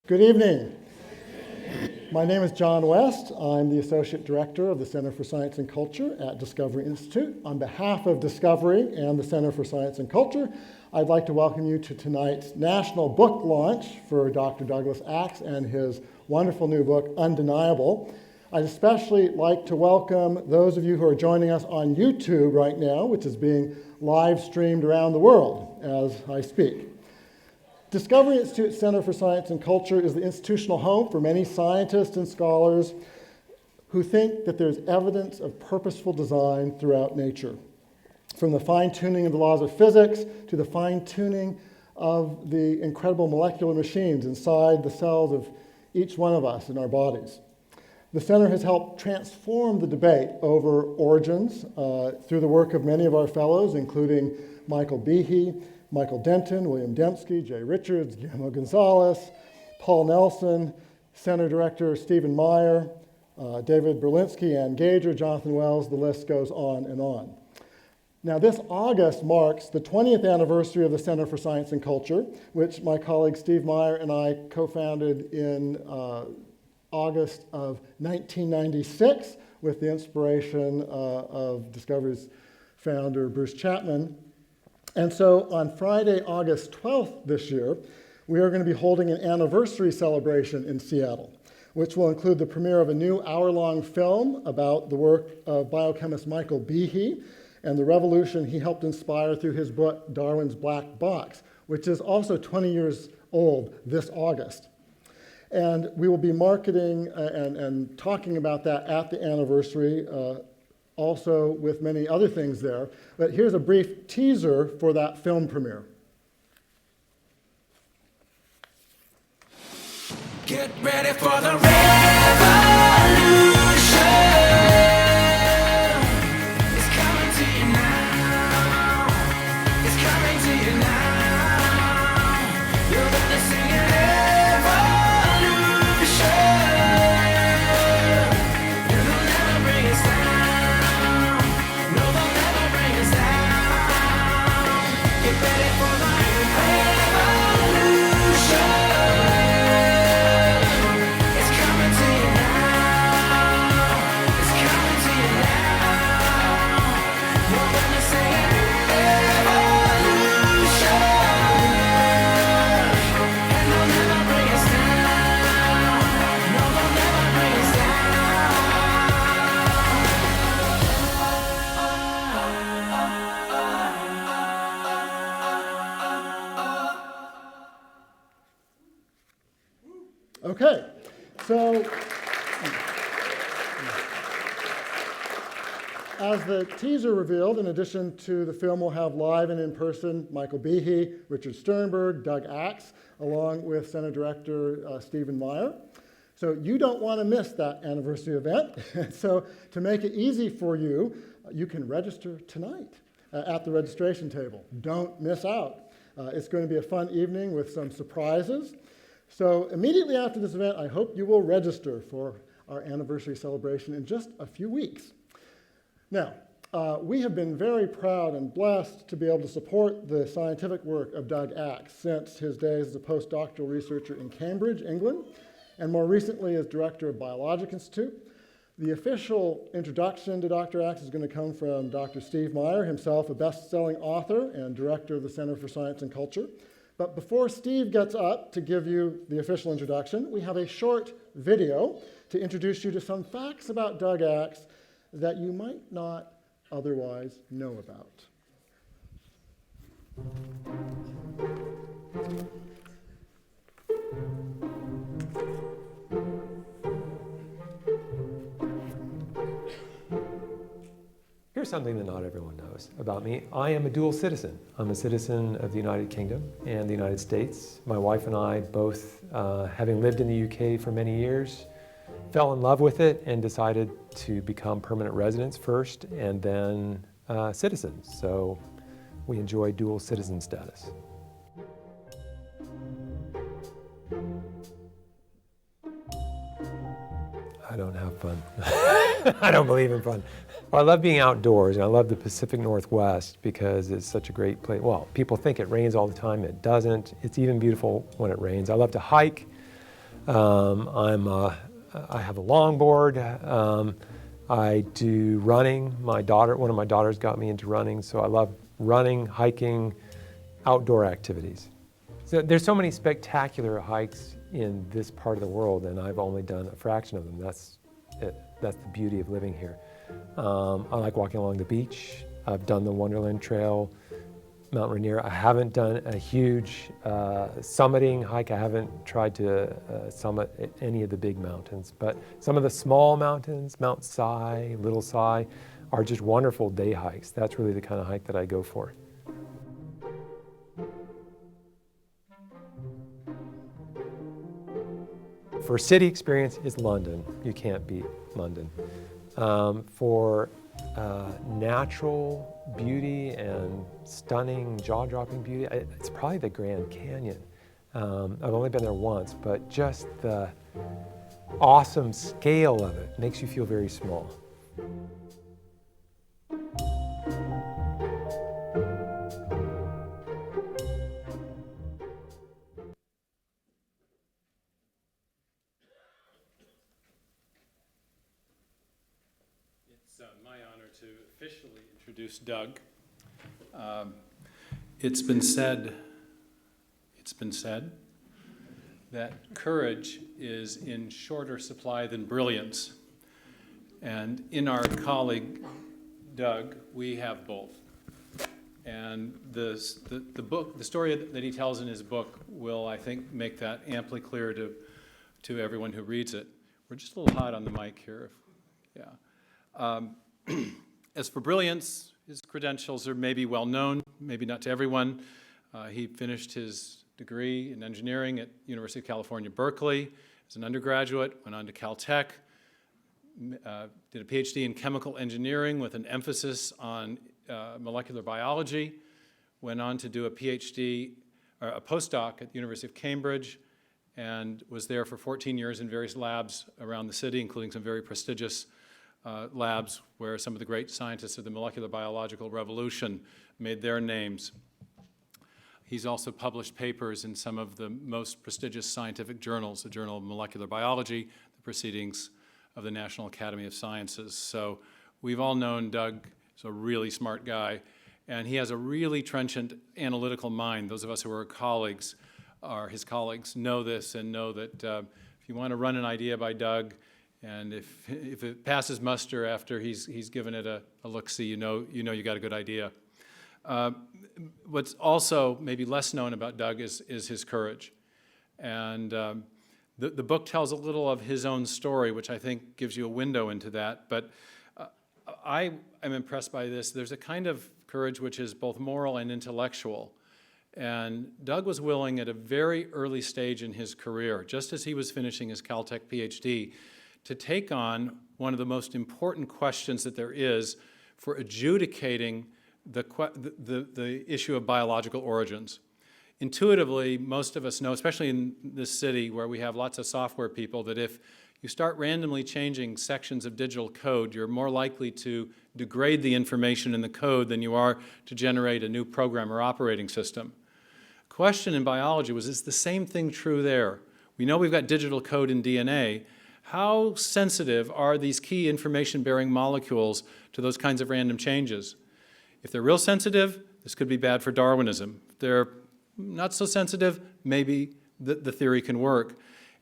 Good evening. My name is John West. I'm the Associate Director of the Center for Science and Culture at Discovery Institute. On behalf of Discovery and the Center for Science and Culture, I'd like to welcome you to tonight's national book launch for Dr. Douglas Axe and his wonderful new book, Undeniable. I'd especially like to welcome those of you who are joining us on YouTube right now, which is being live streamed around the world as I speak. Discovery Institute Center for Science and Culture is the institutional home for many scientists and scholars who think that there's evidence of purposeful design throughout nature. From the fine-tuning of the laws of physics to the fine-tuning of the incredible molecular machines inside the cells of each one of us in our bodies. The center has helped transform the debate over origins through the work of many of our fellows, including Michael Behe, Michael Denton, William Dembski, Jay Richards, Guillermo Gonzalez, Paul Nelson, Center Director Stephen Meyer, David Berlinski, Ann Gager, Jonathan Wells, the list goes on and on. Now, this August marks the 20th anniversary of the Center for Science and Culture, which my colleague Steve Meyer and I co-founded in August of 1996 with the inspiration of Discovery's founder, Bruce Chapman. And so on Friday, August 12th this year, we are going to be holding an anniversary celebration in Seattle, which will include the premiere of a new hour-long film about the work of biochemist Michael Behe and the revolution he helped inspire through his book, Darwin's Black Box, which is also 20 years old this August. And we will be marketing and talking about that at the anniversary, also with many other things there. But here's a brief teaser for that film premiere. Get ready for the revolution. It's coming to you now. It's coming to you now. You're gonna sing an evolution. It'll never bring us down. No, they'll never bring us down. Get ready for the revolution. It's coming to you now. It's coming to you now. You're gonna sing an evolution. And they'll never bring us down. No, they'll never bring us Okay, so as the teaser revealed, in addition to the film, we'll have live and in person Michael Behe, Richard Sternberg, Doug Axe, along with Center Director Stephen Meyer. So you don't want to miss that anniversary event. So to make it easy for you, you can register tonight at the registration table. Don't miss out. It's going to be a fun evening with some surprises. So immediately after this event, I hope you will register for our anniversary celebration in just a few weeks. Now, we have been very proud and blessed to be able to support the scientific work of Doug Axe since his days as a postdoctoral researcher in Cambridge, England, and more recently as director of Biologic Institute. The official introduction to Dr. Axe is going to come from Dr. Steve Meyer, himself a best-selling author and director of the Center for Science and Culture. But before Steve gets up to give you the official introduction, we have a short video to introduce you to some facts about Doug Axe that you might not otherwise know about. Here's something that not everyone knows about me. I am a dual citizen. I'm a citizen of the United Kingdom and the United States. My wife and I both, having lived in the UK for many years, fell in love with it and decided to become permanent residents first and then citizens. So we enjoy dual citizen status. I don't have fun. I don't believe in fun. Well, I love being outdoors, and I love the Pacific Northwest because it's such a great place. Well, people think it rains all the time. It doesn't. It's even beautiful when it rains. I love to hike. I have a longboard. I do running. One of my daughters got me into running, so I love running, hiking, outdoor activities. So there's so many spectacular hikes in this part of the world, and I've only done a fraction of them. That's the beauty of living here. I like walking along the beach. I've done the Wonderland Trail, Mount Rainier. I haven't done a huge summiting hike. I haven't tried to summit any of the big mountains, but some of the small mountains, Mount Si, Little Si, are just wonderful day hikes. That's really the kind of hike that I go for. For city experience is London. You can't beat London. For natural beauty and stunning, jaw-dropping beauty, it's probably the Grand Canyon. I've only been there once, but just the awesome scale of it makes you feel very small. It's my honor to officially introduce Doug. It's been said that courage is in shorter supply than brilliance. And in our colleague, Doug, we have both. And the story that he tells in his book will, I think, make that amply clear to everyone who reads it. We're just a little hot on the mic here. Yeah. As for brilliance, his credentials are maybe well known, maybe not to everyone. He finished his degree in engineering at University of California, Berkeley as an undergraduate, went on to Caltech, did a PhD in chemical engineering with an emphasis on molecular biology, went on to do a PhD, or a postdoc at the University of Cambridge, and was there for 14 years in various labs around the city, including some very prestigious labs where some of the great scientists of the molecular biological revolution made their names. He's also published papers in some of the most prestigious scientific journals, the Journal of Molecular Biology, the Proceedings of the National Academy of Sciences. So we've all known Doug is a really smart guy, and he has a really trenchant analytical mind. Those of us who are colleagues, are his colleagues, know this and know that if you want to run an idea by Doug, and if it passes muster after he's given it a look-see, you know you got a good idea. What's also maybe less known about Doug is his courage. And the book tells a little of his own story, which I think gives you a window into that. But I am impressed by this. There's a kind of courage which is both moral and intellectual. And Doug was willing at a very early stage in his career, just as he was finishing his Caltech PhD, to take on one of the most important questions that there is for adjudicating the issue of biological origins. Intuitively, most of us know, especially in this city where we have lots of software people, that if you start randomly changing sections of digital code, you're more likely to degrade the information in the code than you are to generate a new program or operating system. Question in biology was, is the same thing true there? We know we've got digital code in DNA. How sensitive are these key information-bearing molecules to those kinds of random changes? If they're real sensitive, this could be bad for Darwinism. If they're not so sensitive, maybe the theory can work.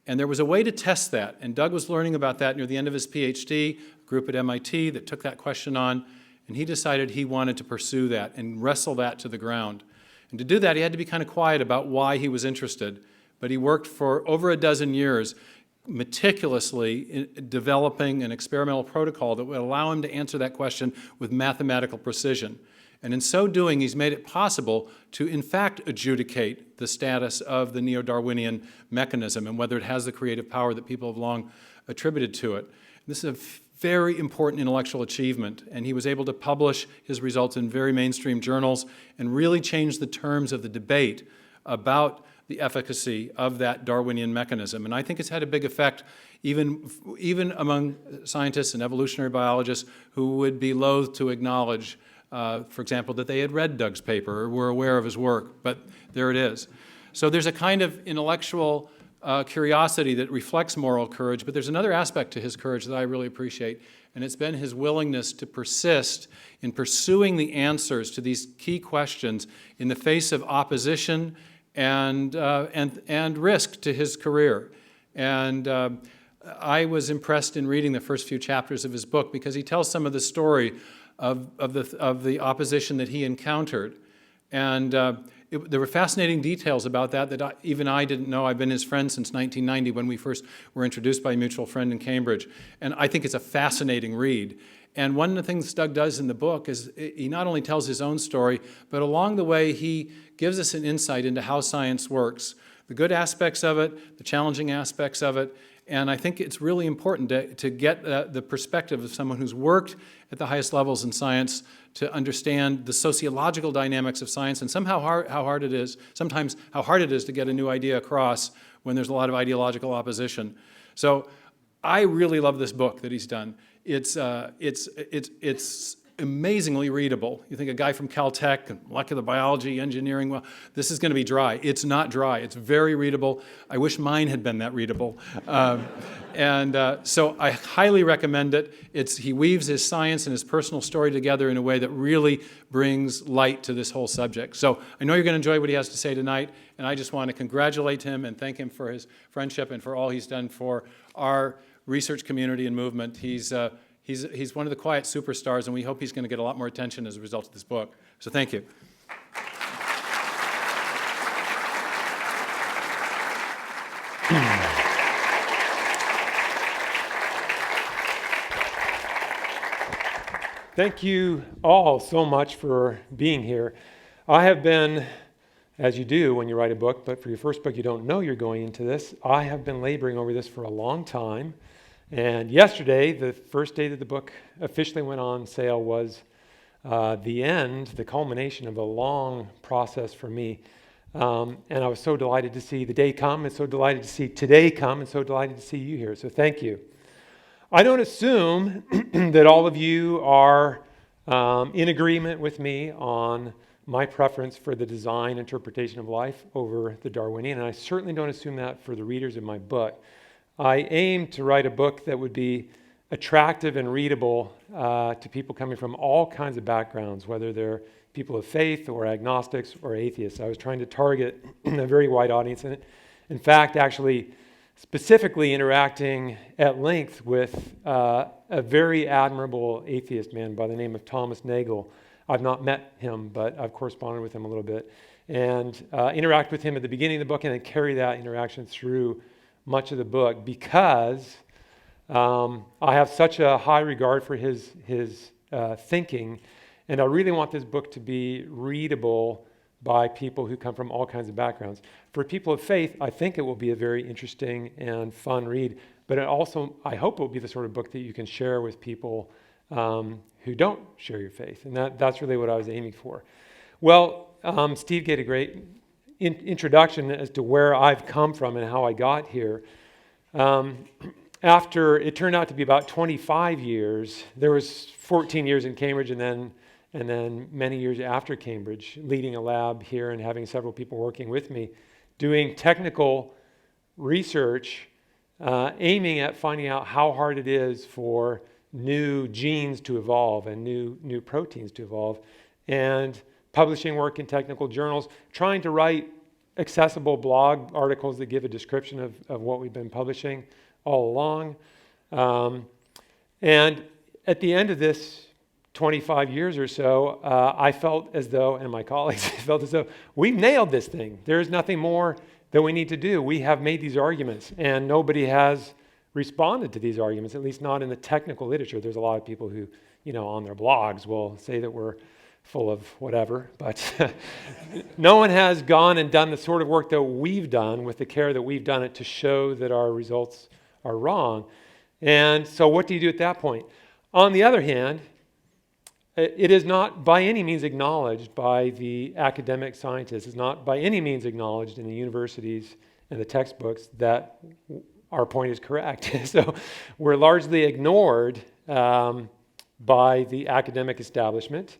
And there was a way to test that, and Doug was learning about that near the end of his PhD, a group at MIT that took that question on, and he decided he wanted to pursue that and wrestle that to the ground. And to do that, he had to be kind of quiet about why he was interested, but he worked for over a dozen years meticulously in developing an experimental protocol that would allow him to answer that question with mathematical precision. And in so doing, he's made it possible to, in fact, adjudicate the status of the neo-Darwinian mechanism and whether it has the creative power that people have long attributed to it. This is a very important intellectual achievement, and he was able to publish his results in very mainstream journals and really change the terms of the debate about the efficacy of that Darwinian mechanism. And I think it's had a big effect even among scientists and evolutionary biologists who would be loath to acknowledge, for example, that they had read Doug's paper or were aware of his work, but there it is. So there's a kind of intellectual curiosity that reflects moral courage, but there's another aspect to his courage that I really appreciate, and it's been his willingness to persist in pursuing the answers to these key questions in the face of opposition and risk to his career. And I was impressed in reading the first few chapters of his book because he tells some of the story of the opposition that he encountered. And there were fascinating details about that even I didn't know. I've been his friend since 1990 when we first were introduced by a mutual friend in Cambridge. And I think it's a fascinating read. And one of the things Doug does in the book is he not only tells his own story, but along the way he gives us an insight into how science works, the good aspects of it, the challenging aspects of it. And I think it's really important to get the perspective of someone who's worked at the highest levels in science to understand the sociological dynamics of science and sometimes how hard it is to get a new idea across when there's a lot of ideological opposition. So I really love this book that he's done. It's amazingly readable. You think a guy from Caltech, and molecular biology, engineering, well, this is going to be dry. It's not dry. It's very readable. I wish mine had been that readable. So I highly recommend it. He weaves his science and his personal story together in a way that really brings light to this whole subject. So I know you're going to enjoy what he has to say tonight, and I just want to congratulate him and thank him for his friendship and for all he's done for our research community and movement. He's one of the quiet superstars, and we hope he's going to get a lot more attention as a result of this book. So thank you. Thank you all so much for being here. I have been, as you do when you write a book, but for your first book you don't know you're going into this, I have been laboring over this for a long time. And yesterday, the first day that the book officially went on sale, was the culmination of a long process for me. And I was so delighted to see the day come, and so delighted to see today come, and so delighted to see you here. So thank you. I don't assume that all of you are in agreement with me on my preference for the design interpretation of life over the Darwinian, and I certainly don't assume that for the readers of my book. I aim to write a book that would be attractive and readable to people coming from all kinds of backgrounds, whether they're people of faith or agnostics or atheists. I was trying to target a very wide audience, and in fact, actually specifically interacting at length with a very admirable atheist man by the name of Thomas Nagel. I've not met him, but I've corresponded with him a little bit, and interact with him at the beginning of the book and then carry that interaction through much of the book, because I have such a high regard for his thinking, and I really want this book to be readable by people who come from all kinds of backgrounds. For people of faith, I think it will be a very interesting and fun read, but it also, I hope it will be the sort of book that you can share with people who don't share your faith, and that's really what I was aiming for. Well, Steve gave a great introduction as to where I've come from and how I got here. After it turned out to be about 25 years, there was 14 years in Cambridge and then many years after Cambridge, leading a lab here and having several people working with me, doing technical research, aiming at finding out how hard it is for new genes to evolve and new proteins to evolve, and publishing work in technical journals, trying to write accessible blog articles that give a description of what we've been publishing all along. And at the end of this 25 years or so, I felt as though, and my colleagues felt as though, we've nailed this thing. There is nothing more that we need to do. We have made these arguments, and nobody has responded to these arguments, at least not in the technical literature. There's a lot of people who, on their blogs will say that we're full of whatever, but no one has gone and done the sort of work that we've done with the care that we've done it to show that our results are wrong. And so what do you do at that point? On the other hand, it is not by any means acknowledged by the academic scientists. It's not by any means acknowledged in the universities and the textbooks that our point is correct. So we're largely ignored by the academic establishment.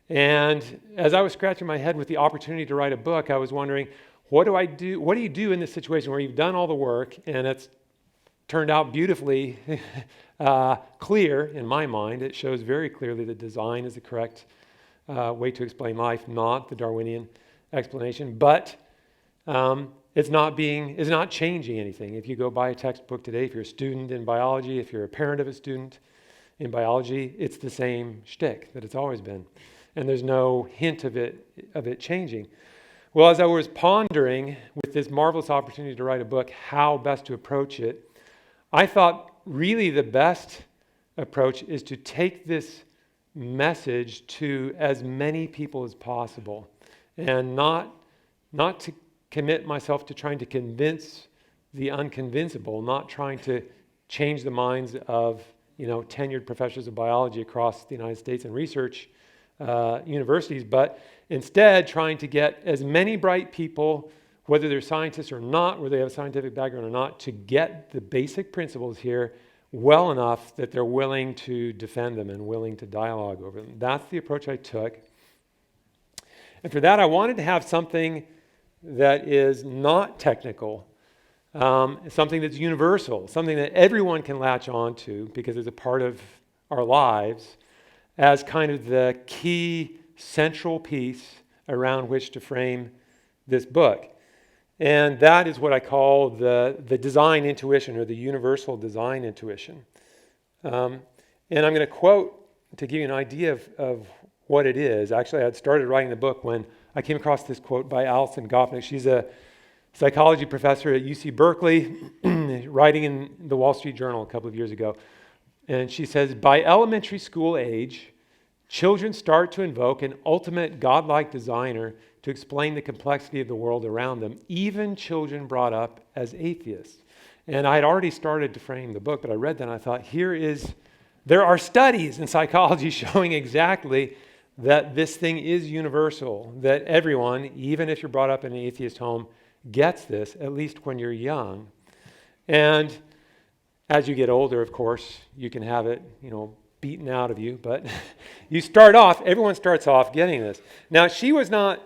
And as I was scratching my head with the opportunity to write a book, I was wondering, what do I do? What do you do in this situation where you've done all the work and it's turned out beautifully clear in my mind? It shows very clearly that design is the correct way to explain life, not the Darwinian explanation. But it's not changing anything. If you go buy a textbook today, if you're a student in biology, if you're a parent of a student in biology, it's the same shtick that it's always been. And there's no hint of it changing. Well, as I was pondering with this marvelous opportunity to write a book, how best to approach it, I thought really the best approach is to take this message to as many people as possible, and not to commit myself to trying to convince the unconvincible, not trying to change the minds of tenured professors of biology across the United States and research universities, but instead trying to get as many bright people, whether they're scientists or not, whether they have a scientific background or not, to get the basic principles here well enough that they're willing to defend them and willing to dialogue over them. That's the approach I took. And for that, I wanted to have something that is not technical, something that's universal, something that everyone can latch on to because it's a part of our lives, as kind of the key central piece around which to frame this book. And that is what I call the design intuition, or the universal design intuition. And I'm going to quote to give you an idea of what it is. Actually, I had started writing the book when I came across this quote by Alison Gopnik. She's a psychology professor at UC Berkeley, writing in the Wall Street Journal a couple of years ago. And she says, by elementary school age, children start to invoke an ultimate godlike designer to explain the complexity of the world around them, even children brought up as atheists. And I had already started to frame the book, but I read that and I thought, there are studies in psychology showing exactly that this thing is universal, that everyone, even if you're brought up in an atheist home, gets this, at least when you're young. And as you get older, of course, you can have it, beaten out of you, but everyone starts off getting this. Now, she was not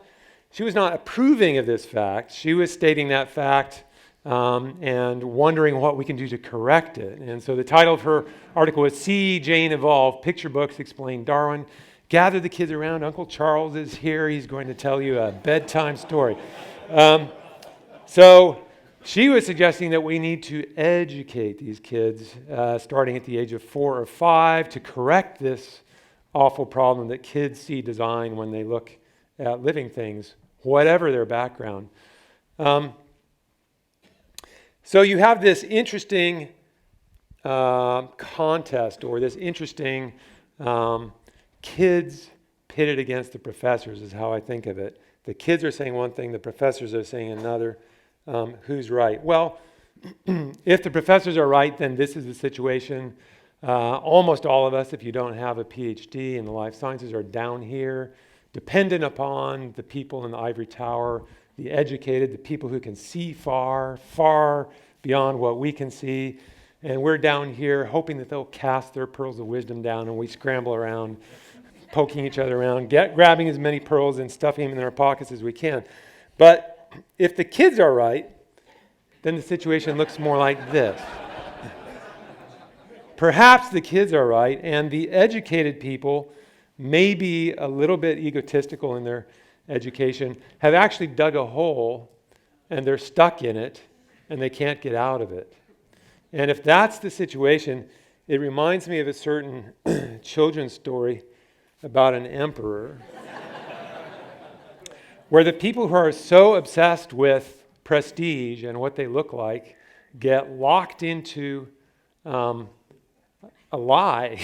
approving of this fact. She was stating that fact and wondering what we can do to correct it. And so the title of her article was See Jane Evolve, Picture Books Explain Darwin. Gather the kids around. Uncle Charles is here. He's going to tell you a bedtime story. So she was suggesting that we need to educate these kids starting at the age of 4 or 5 to correct this awful problem that kids see design when they look at living things, whatever their background. So you have this interesting contest, or this interesting kids pitted against the professors is how I think of it. The kids are saying one thing, the professors are saying another. Who's right? Well, if the professors are right, then this is the situation. Almost all of us, if you don't have a PhD in the life sciences, are down here, dependent upon the people in the ivory tower, the educated, the people who can see far, far beyond what we can see. And we're down here hoping that they'll cast their pearls of wisdom down, and we scramble around, poking each other around, grabbing as many pearls and stuffing them in our pockets as we can. But if the kids are right, then the situation looks more like this. Perhaps the kids are right, and the educated people, may be a little bit egotistical in their education, have actually dug a hole, and they're stuck in it, and they can't get out of it. And if that's the situation, it reminds me of a certain children's story about an emperor, where the people who are so obsessed with prestige and what they look like get locked into a lie.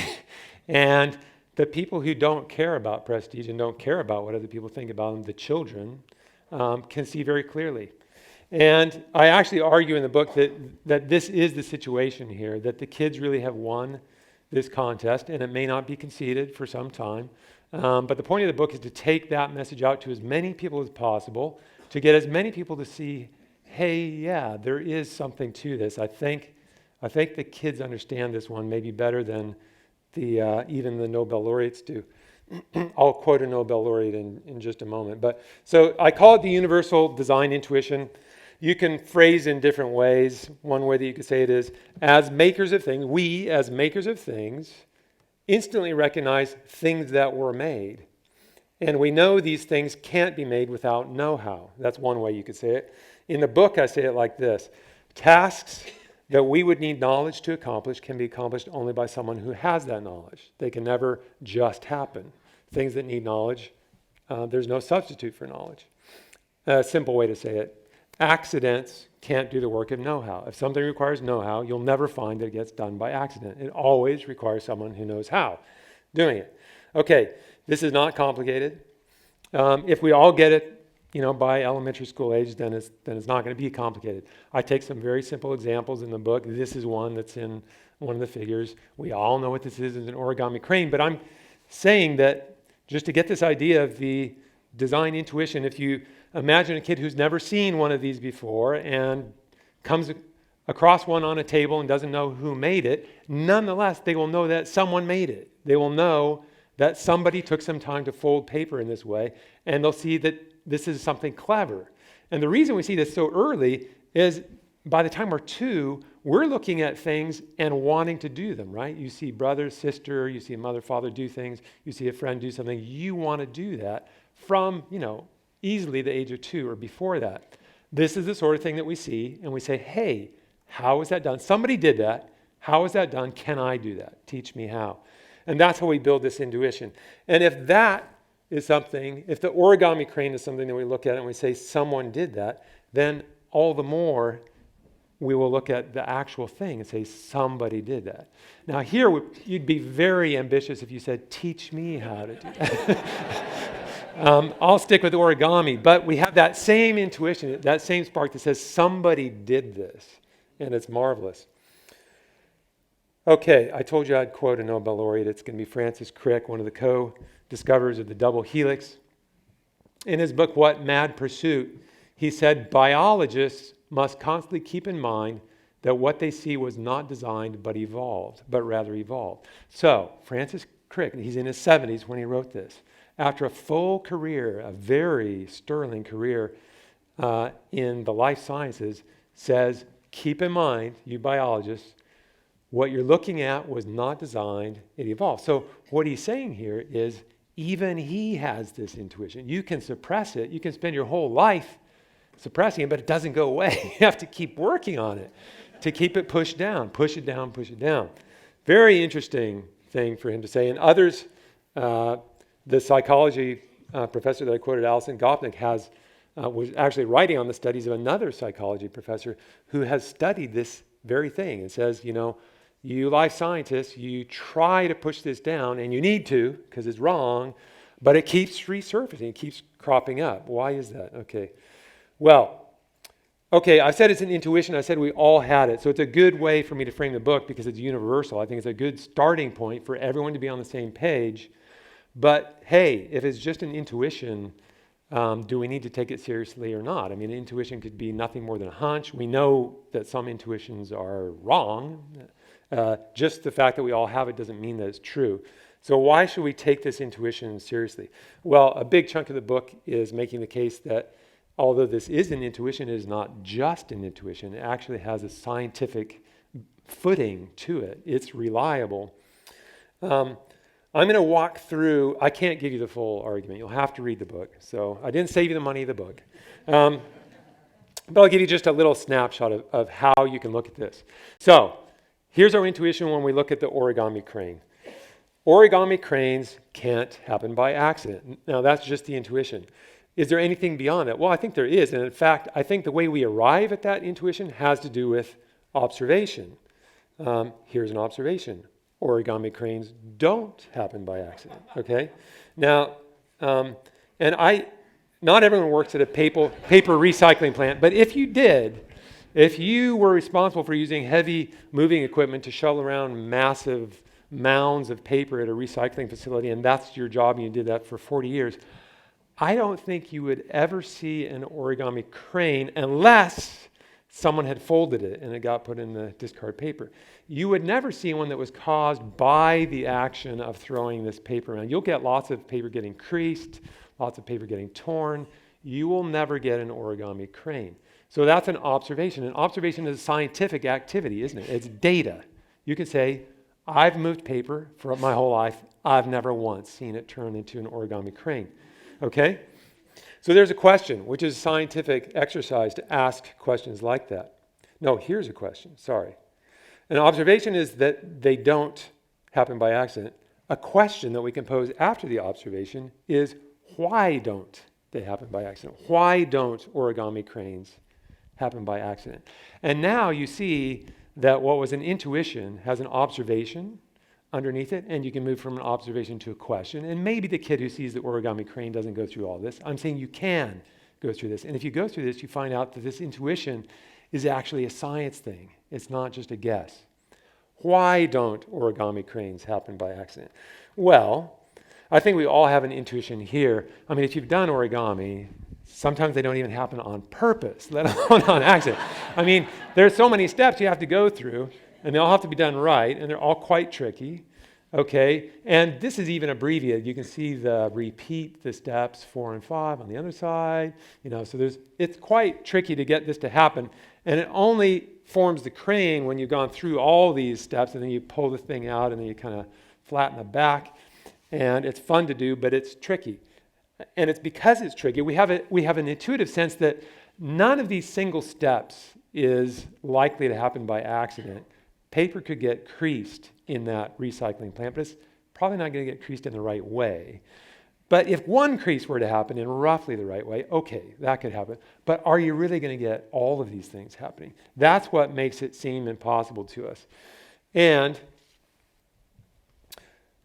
And the people who don't care about prestige and don't care about what other people think about them, the children, can see very clearly. And I actually argue in the book that this is the situation here, that the kids really have won this contest, and it may not be conceded for some time. But the point of the book is to take that message out to as many people as possible, to get as many people to see, hey, yeah, there is something to this. I think the kids understand this one maybe better than even the Nobel laureates do. I'll quote a Nobel laureate in just a moment. But so I call it the universal design intuition. You can phrase in different ways. One way that you could say it is, as makers of things, we as makers of things instantly recognize things that were made. And we know these things can't be made without know-how. That's one way you could say it. In the book, I say it like this. Tasks that we would need knowledge to accomplish can be accomplished only by someone who has that knowledge. They can never just happen. Things that need knowledge, there's no substitute for knowledge. A simple way to say it, accidents can't do the work of know-how. If something requires know-how, you'll never find that it gets done by accident. It always requires someone who knows how doing it. Okay, this is not complicated. If we all get it, by elementary school age, then it's not going to be complicated. I take some very simple examples in the book. This is one that's in one of the figures. We all know what this is. It's an origami crane. But I'm saying that just to get this idea of the design intuition, if you imagine a kid who's never seen one of these before and comes across one on a table and doesn't know who made it, nonetheless, they will know that someone made it. They will know that somebody took some time to fold paper in this way, and they'll see that this is something clever. And the reason we see this so early is by the time we're 2, we're looking at things and wanting to do them, right? You see brother, sister, you see a mother, father do things, you see a friend do something, you want to do that from, easily the age of 2 or before that. This is the sort of thing that we see, and we say, hey, how is that done? Somebody did that. How is that done? Can I do that? Teach me how. And that's how we build this intuition. And if that is something, if the origami crane is something that we look at and we say someone did that, then all the more we will look at the actual thing and say somebody did that. Now here, you'd be very ambitious if you said, teach me how to do that. I'll stick with origami, but we have that same intuition, that same spark that says somebody did this, and it's marvelous. Okay, I told you I'd quote a Nobel laureate. It's going to be Francis Crick, one of the co-discoverers of the double helix. In his book, What Mad Pursuit, he said, biologists must constantly keep in mind that what they see was not designed but rather evolved. So, Francis Crick, he's in his 70s when he wrote this. After a full career, a very sterling career in the life sciences, says, keep in mind, you biologists, what you're looking at was not designed, it evolved. So what he's saying here is even he has this intuition. You can suppress it. You can spend your whole life suppressing it, but it doesn't go away. You have to keep working on it to keep it pushed down, push it down, push it down. Very interesting thing for him to say. And others, the psychology professor that I quoted, Alison Gopnik, was actually writing on the studies of another psychology professor who has studied this very thing and says, you life scientists, you try to push this down, and you need to because it's wrong, but it keeps resurfacing, it keeps cropping up. Why is that? I said it's an intuition. I said we all had it. So it's a good way for me to frame the book because it's universal. I think it's a good starting point for everyone to be on the same page. But hey, if it's just an intuition, do we need to take it seriously or not? I mean, intuition could be nothing more than a hunch. We know that some intuitions are wrong. Just the fact that we all have it doesn't mean that it's true. So why should we take this intuition seriously? Well, a big chunk of the book is making the case that although this is an intuition, it is not just an intuition. It actually has a scientific footing to it. It's reliable. I'm going to walk through, I can't give you the full argument. You'll have to read the book. So I didn't save you the money of the book. But I'll give you just a little snapshot of how you can look at this. So here's our intuition when we look at the origami crane. Origami cranes can't happen by accident. Now that's just the intuition. Is there anything beyond that? Well, I think there is. And in fact, I think the way we arrive at that intuition has to do with observation. Here's an observation. Origami cranes don't happen by accident, okay? Now, not everyone works at a paper recycling plant, but if you did, if you were responsible for using heavy moving equipment to shovel around massive mounds of paper at a recycling facility, and that's your job, and you did that for 40 years, I don't think you would ever see an origami crane unless someone had folded it and it got put in the discard paper. You would never see one that was caused by the action of throwing this paper around. You'll get lots of paper getting creased, lots of paper getting torn. You will never get an origami crane. So that's an observation. An observation is a scientific activity, isn't it? It's data. You can say, I've moved paper for my whole life. I've never once seen it turn into an origami crane. Okay? So there's a question, which is a scientific exercise to ask questions like that. No, here's a question. Sorry. An observation is that they don't happen by accident. A question that we can pose after the observation is, why don't they happen by accident? Why don't origami cranes happen by accident? And now you see that what was an intuition has an observation underneath it, and you can move from an observation to a question. And maybe the kid who sees the origami crane doesn't go through all this. I'm saying you can go through this. And if you go through this, you find out that this intuition is actually a science thing. It's not just a guess. Why don't origami cranes happen by accident? Well, I think we all have an intuition here. I mean, if you've done origami, sometimes they don't even happen on purpose, let alone on accident. I mean, there's so many steps you have to go through, and they all have to be done right, and they're all quite tricky, okay? And this is even abbreviated. You can see the steps 4 and 5 on the other side, so it's quite tricky to get this to happen, and it only forms the crane when you've gone through all these steps, and then you pull the thing out, and then you kind of flatten the back, and it's fun to do, but it's tricky. And it's because it's tricky, we have an intuitive sense that none of these single steps is likely to happen by accident. Paper could get creased in that recycling plant, but it's probably not going to get creased in the right way. But if one crease were to happen in roughly the right way, okay, that could happen. But are you really going to get all of these things happening? That's what makes it seem impossible to us. And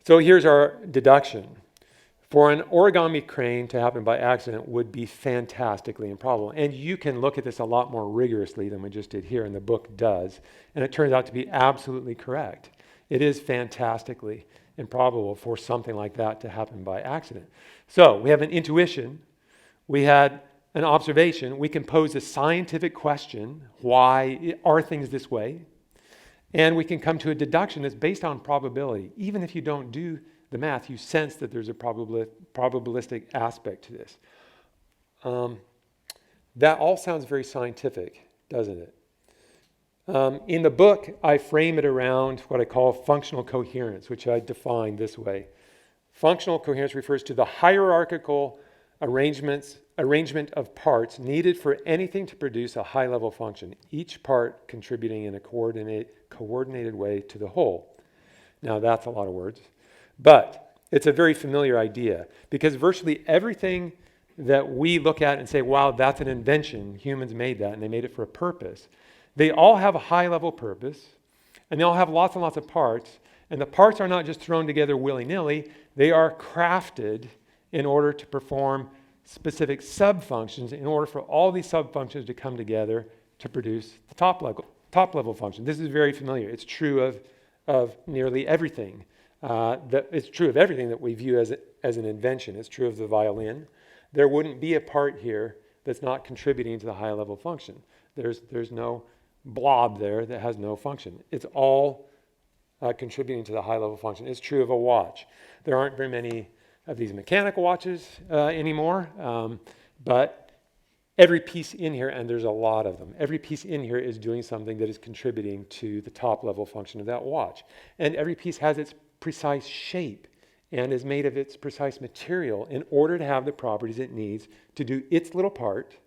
so here's our deduction. For an origami crane to happen by accident would be fantastically improbable. And you can look at this a lot more rigorously than we just did here, and the book does. And it turns out to be absolutely correct. It is fantastically improbable for something like that to happen by accident. So we have an intuition. We had an observation. We can pose a scientific question. Why are things this way? And we can come to a deduction that's based on probability. Even if you don't do the math, you sense that there's a probabilistic aspect to this. That all sounds very scientific, doesn't it? In the book, I frame it around what I call functional coherence, which I define this way. Functional coherence refers to the hierarchical arrangement of parts needed for anything to produce a high-level function, each part contributing in a coordinated way to the whole. Now, that's a lot of words. But it's a very familiar idea because virtually everything that we look at and say, wow, that's an invention, humans made that and they made it for a purpose, they all have a high-level purpose and they all have lots and lots of parts, and the parts are not just thrown together willy-nilly, they are crafted in order to perform specific sub-functions in order for all these sub-functions to come together to produce the top-level function. This is very familiar. It's true of nearly everything. It's true of everything that we view as an invention. It's true of the violin. There wouldn't be a part here that's not contributing to the high-level function. There's no blob there that has no function. It's all contributing to the high-level function. It's true of a watch. There aren't very many of these mechanical watches anymore, but every piece in here, and there's a lot of them, every piece in here is doing something that is contributing to the top-level function of that watch. And every piece has its precise shape and is made of its precise material in order to have the properties it needs to do its little part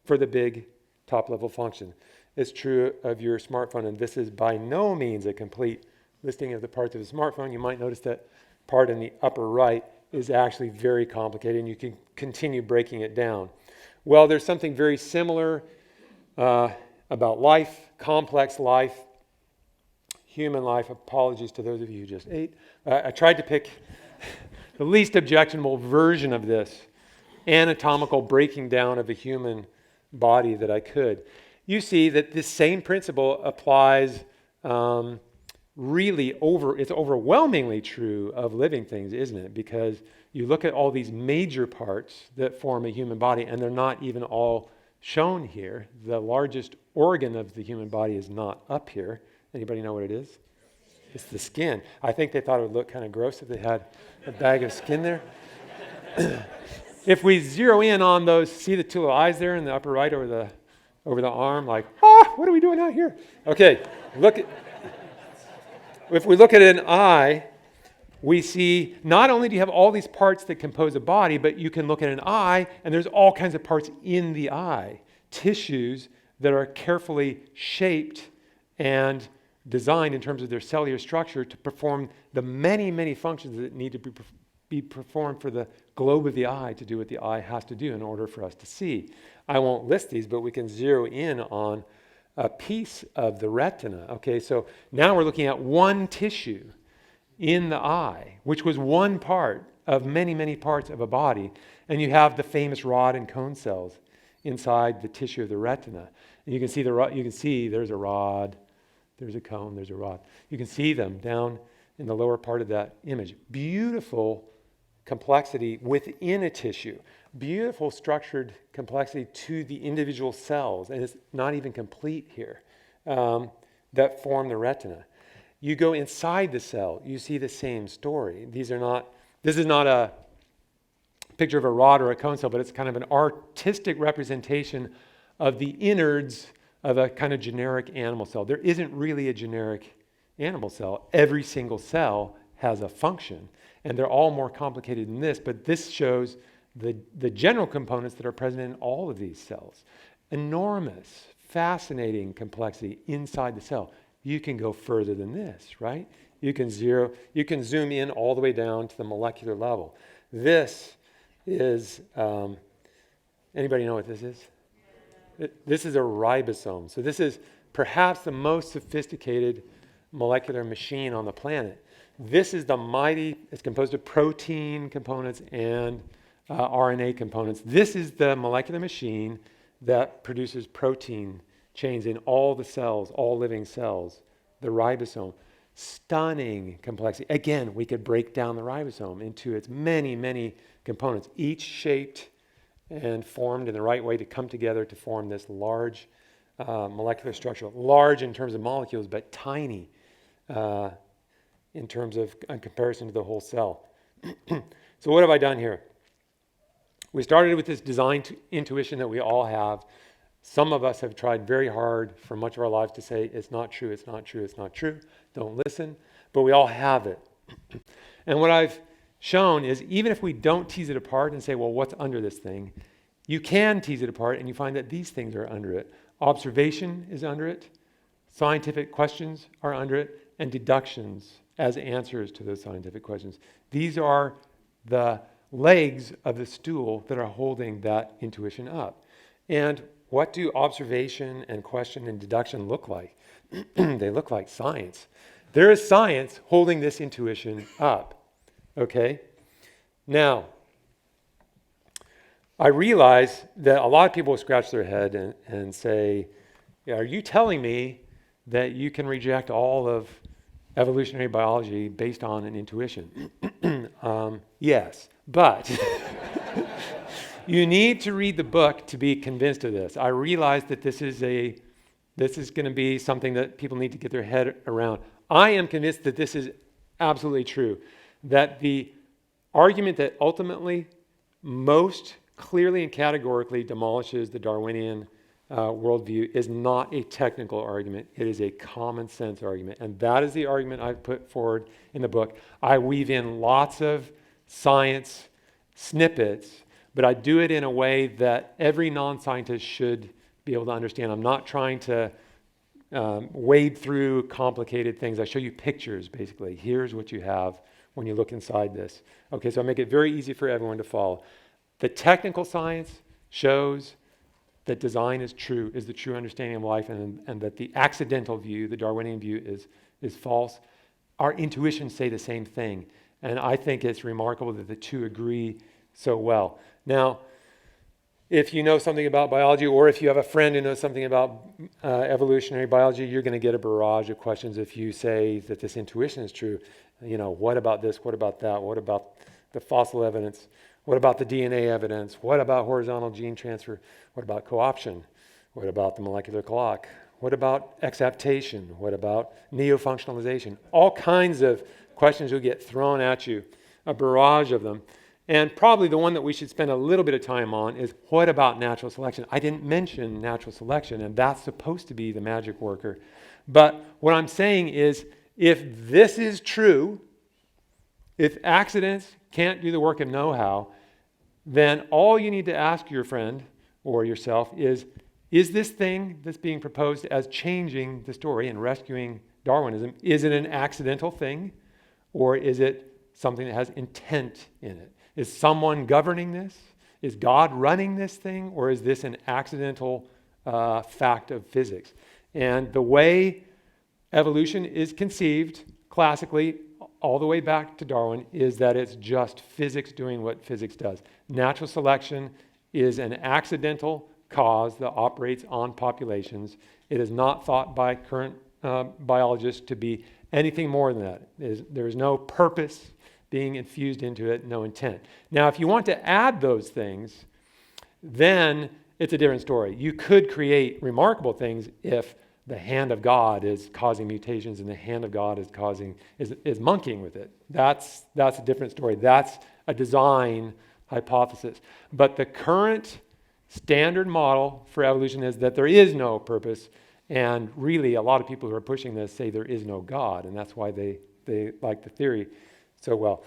for the big top-level function. It's true of your smartphone, and this is by no means a complete listing of the parts of the smartphone. You might notice that part in the upper right is actually very complicated, and you can continue breaking it down. Well, there's something very similar about life, complex life, human life. Apologies to those of you who just ate. I tried to pick the least objectionable version of this anatomical breaking down of a human body that I could. You see that this same principle applies it's overwhelmingly true of living things, isn't it? Because you look at all these major parts that form a human body, and they're not even all shown here. The largest organ of the human body is not up here. Anybody know what it is? It's the skin. I think they thought it would look kind of gross if they had a bag of skin there. If we zero in on those, see the two little eyes there in the upper right over the arm, like, what are we doing out here? Okay, if we look at an eye, we see not only do you have all these parts that compose a body, but you can look at an eye and there's all kinds of parts in the eye, tissues that are carefully shaped and designed in terms of their cellular structure to perform the many, many functions that need to be performed for the globe of the eye to do what the eye has to do in order for us to see. I won't list these, but we can zero in on a piece of the retina. Okay, so now we're looking at one tissue in the eye, which was one part of many, many parts of a body. And you have the famous rod and cone cells inside the tissue of the retina. And you can see there's a rod, there's a cone, there's a rod. You can see them down in the lower part of that image. Beautiful complexity within a tissue. Beautiful structured complexity to the individual cells, and it's not even complete here, that form the retina. You go inside the cell, you see the same story. This is not a picture of a rod or a cone cell, but it's kind of an artistic representation of the innards of a kind of generic animal cell. There isn't really a generic animal cell. Every single cell has a function, and they're all more complicated than this, but this shows the general components that are present in all of these cells. Enormous, fascinating complexity inside the cell. You can go further than this, right? You can zoom in all the way down to the molecular level. This is, anybody know what this is? This is a ribosome. So this is perhaps the most sophisticated molecular machine on the planet. This is it's composed of protein components and RNA components. This is the molecular machine that produces protein chains in all the cells, all living cells, the ribosome. Stunning complexity. Again, we could break down the ribosome into its many, many components, each shaped and formed in the right way to come together to form this large molecular structure. Large in terms of molecules, but tiny in terms of in comparison to the whole cell. So what have I done here? We started with this design intuition that we all have. Some of us have tried very hard for much of our lives to say, it's not true, it's not true, it's not true. Don't listen. But we all have it. And what I've shown is even if we don't tease it apart and say, well, what's under this thing? You can tease it apart and you find that these things are under it. Observation is under it. Scientific questions are under it. And deductions as answers to those scientific questions. These are the legs of the stool that are holding that intuition up. And what do observation and question and deduction look like? They look like science. There is science holding this intuition up. Okay? Now, I realize that a lot of people scratch their head and say, are you telling me that you can reject all of evolutionary biology based on an intuition? Yes, but you need to read the book to be convinced of this. I realize that this is going to be something that people need to get their head around. I am convinced that this is absolutely true, that the argument that ultimately most clearly and categorically demolishes the Darwinian worldview is not a technical argument. It is a common sense argument. And that is the argument I've put forward in the book. I weave in lots of science snippets, but I do it in a way that every non-scientist should be able to understand. I'm not trying to wade through complicated things. I show you pictures, basically. Here's what you have when you look inside this. Okay, so I make it very easy for everyone to follow. The technical science shows that design is true, is the true understanding of life, and that the accidental view, the Darwinian view, is false. Our intuitions say the same thing, and I think it's remarkable that the two agree so well. Now, if you know something about biology, or if you have a friend who knows something about evolutionary biology, you're going to get a barrage of questions if you say that this intuition is true. You know, what about this? What about that? What about the fossil evidence? What about the DNA evidence? What about horizontal gene transfer? What about co-option? What about the molecular clock? What about exaptation? What about neo-functionalization? All kinds of questions will get thrown at you, a barrage of them. And probably the one that we should spend a little bit of time on is, what about natural selection? I didn't mention natural selection, and that's supposed to be the magic worker. But what I'm saying is, if this is true, if accidents can't do the work of know-how, then all you need to ask your friend or yourself is this thing that's being proposed as changing the story and rescuing Darwinism, is it an accidental thing, or is it something that has intent in it? Is someone governing this? Is God running this thing, or is this an accidental fact of physics? And the way evolution is conceived classically, all the way back to Darwin, is that it's just physics doing what physics does. Natural selection is an accidental cause that operates on populations. It is not thought by current biologists to be anything more than that. There's no purpose being infused into it, no intent. Now, if you want to add those things, then it's a different story. You could create remarkable things if the hand of God is causing mutations and the hand of God is monkeying with it. That's a different story. That's a design hypothesis. But the current standard model for evolution is that there is no purpose, and really a lot of people who are pushing this say there is no God, and that's why they like the theory so well.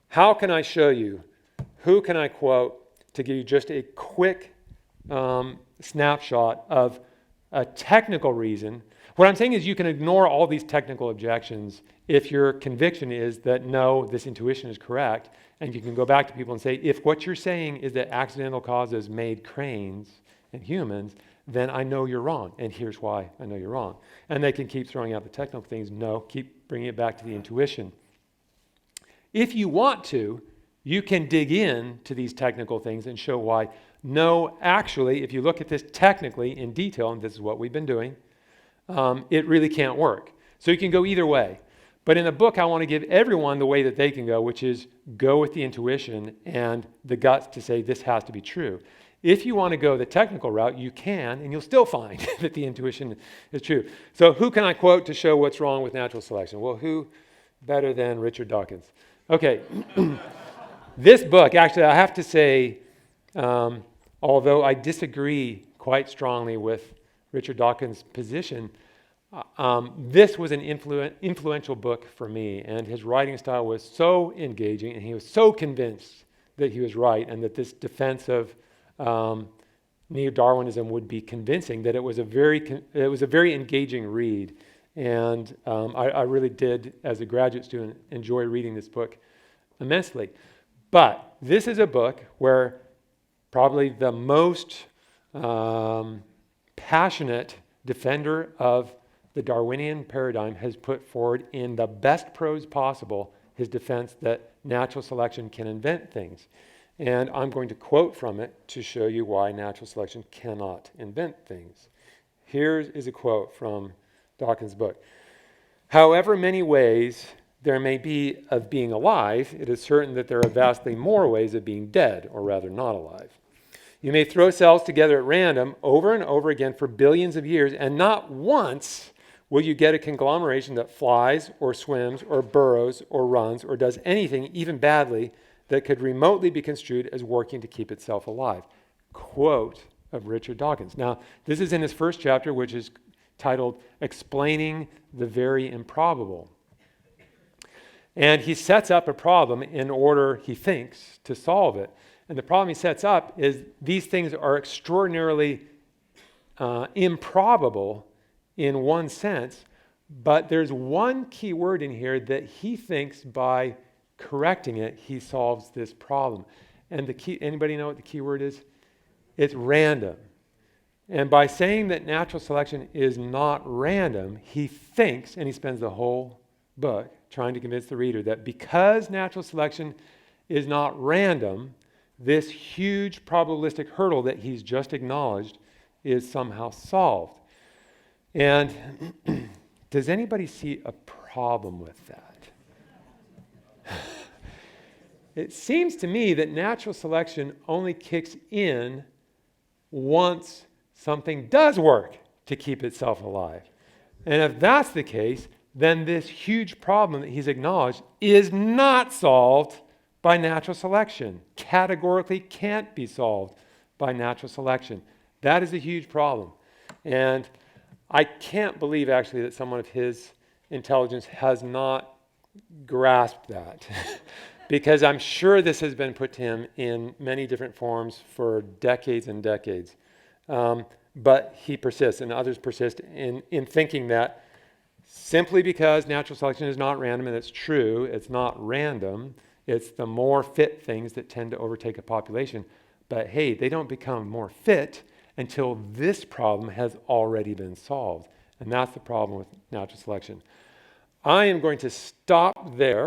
How can I show you? Who can I quote to give you just a quick snapshot of a technical reason? What I'm saying is you can ignore all these technical objections if your conviction is that no, this intuition is correct, and you can go back to people and say, if what you're saying is that accidental causes made cranes and humans, then I know you're wrong, and here's why I know you're wrong. And they can keep throwing out the technical things. No, keep bringing it back to the intuition. If you want to, you can dig in to these technical things and show why, no, actually, if you look at this technically in detail, and this is what we've been doing, it really can't work. So you can go either way. But in the book, I want to give everyone the way that they can go, which is go with the intuition and the guts to say this has to be true. If you want to go the technical route, you can, and you'll still find that the intuition is true. So who can I quote to show what's wrong with natural selection? Well, who better than Richard Dawkins? Okay, this book, actually, I have to say, although I disagree quite strongly with Richard Dawkins' position, this was an influential book for me, and his writing style was so engaging, and he was so convinced that he was right, and that this defense of neo-Darwinism would be convincing, that it was a very engaging read. And I really did, as a graduate student, enjoy reading this book immensely. But this is a book where probably the most passionate defender of the Darwinian paradigm has put forward in the best prose possible his defense that natural selection can invent things. And I'm going to quote from it to show you why natural selection cannot invent things. Here is a quote from Dawkins' book. However many ways there may be of being alive, it is certain that there are vastly more ways of being dead, or rather not alive. You may throw cells together at random over and over again for billions of years, and not once will you get a conglomeration that flies or swims or burrows or runs or does anything, even badly, that could remotely be construed as working to keep itself alive. Quote of Richard Dawkins. Now, this is in his first chapter, which is titled Explaining the Very Improbable. And he sets up a problem in order, he thinks, to solve it. And the problem he sets up is these things are extraordinarily improbable in one sense, but there's one key word in here that he thinks by correcting it, he solves this problem. And the key, anybody know what the key word is? It's random. And by saying that natural selection is not random, he thinks, and he spends the whole book trying to convince the reader that because natural selection is not random, this huge probabilistic hurdle that he's just acknowledged is somehow solved. And does anybody see a problem with that? it seems to me that natural selection only kicks in once something does work to keep itself alive. And if that's the case, then this huge problem that he's acknowledged is not solved by natural selection. Categorically can't be solved by natural selection. That is a huge problem. And I can't believe actually that someone of his intelligence has not grasped that. Because I'm sure this has been put to him in many different forms for decades and decades. But he persists, and others persist in thinking that simply because natural selection is not random, and it's true, it's not random, it's the more fit things that tend to overtake a population. But hey, they don't become more fit until this problem has already been solved. And that's the problem with natural selection. I am going to stop there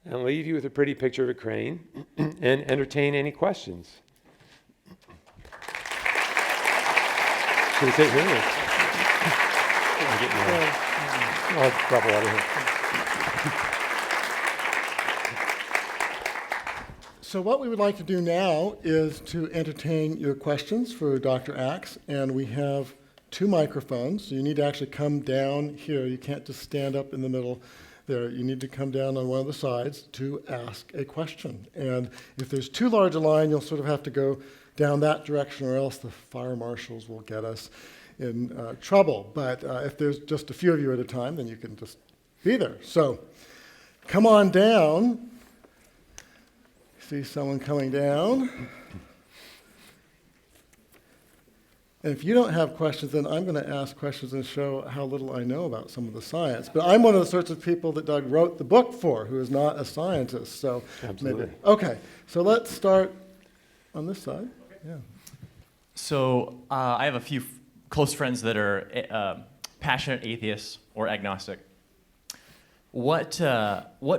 and leave you with a pretty picture of a crane and entertain any questions. Should we sit here? I'll drop a water here. So what we would like to do now is to entertain your questions for Dr. Axe, and we have 2 microphones, so you need to actually come down here. You can't just stand up in the middle there. You need to come down on one of the sides to ask a question. And if there's too large a line, you'll sort of have to go down that direction, or else the fire marshals will get us in trouble. But if there's just a few of you at a time, then you can just be there. So come on down. See someone coming down. And if you don't have questions, then I'm going to ask questions and show how little I know about some of the science. But I'm one of the sorts of people that Doug wrote the book for, who is not a scientist. So Absolutely. maybe. Okay, so let's start on this side. Yeah. So I have a few close friends that are passionate atheists or agnostic. What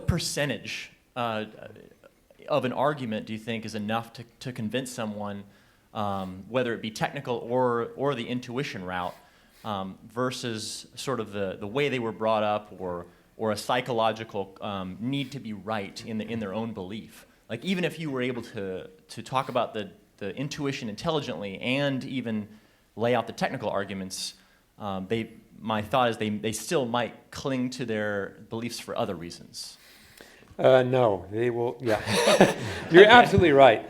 percentage of an argument do you think is enough to convince someone, whether it be technical or the intuition route, versus sort of the way they were brought up, or a psychological need to be right in their own belief? Like, even if you were able to talk about the intuition intelligently and even lay out the technical arguments, my thought is they still might cling to their beliefs for other reasons. No, they will, yeah. You're absolutely right.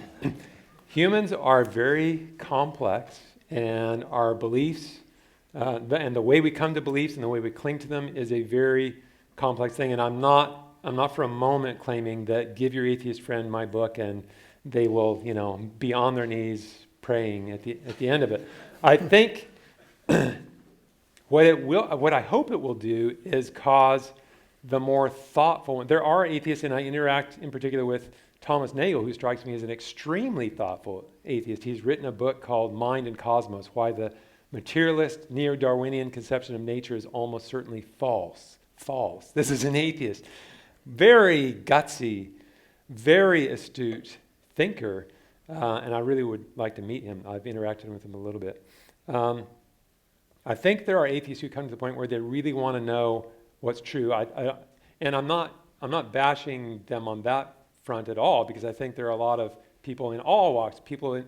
Humans are very complex, and our beliefs, and the way we come to beliefs and the way we cling to them is a very complex thing. And I'm not for a moment claiming that give your atheist friend my book and they will, be on their knees praying at the end of it. I think what I hope it will do is cause the more thoughtful one. There are atheists, and I interact in particular with Thomas Nagel, who strikes me as an extremely thoughtful atheist. He's written a book called Mind and Cosmos, Why the Materialist Neo-Darwinian Conception of Nature is Almost Certainly False. False. This is an atheist. Very gutsy, very astute thinker, and I really would like to meet him. I've interacted with him a little bit. I think there are atheists who come to the point where they really want to know what's true. And I'm not bashing them on that front at all, because I think there are a lot of people in all walks, people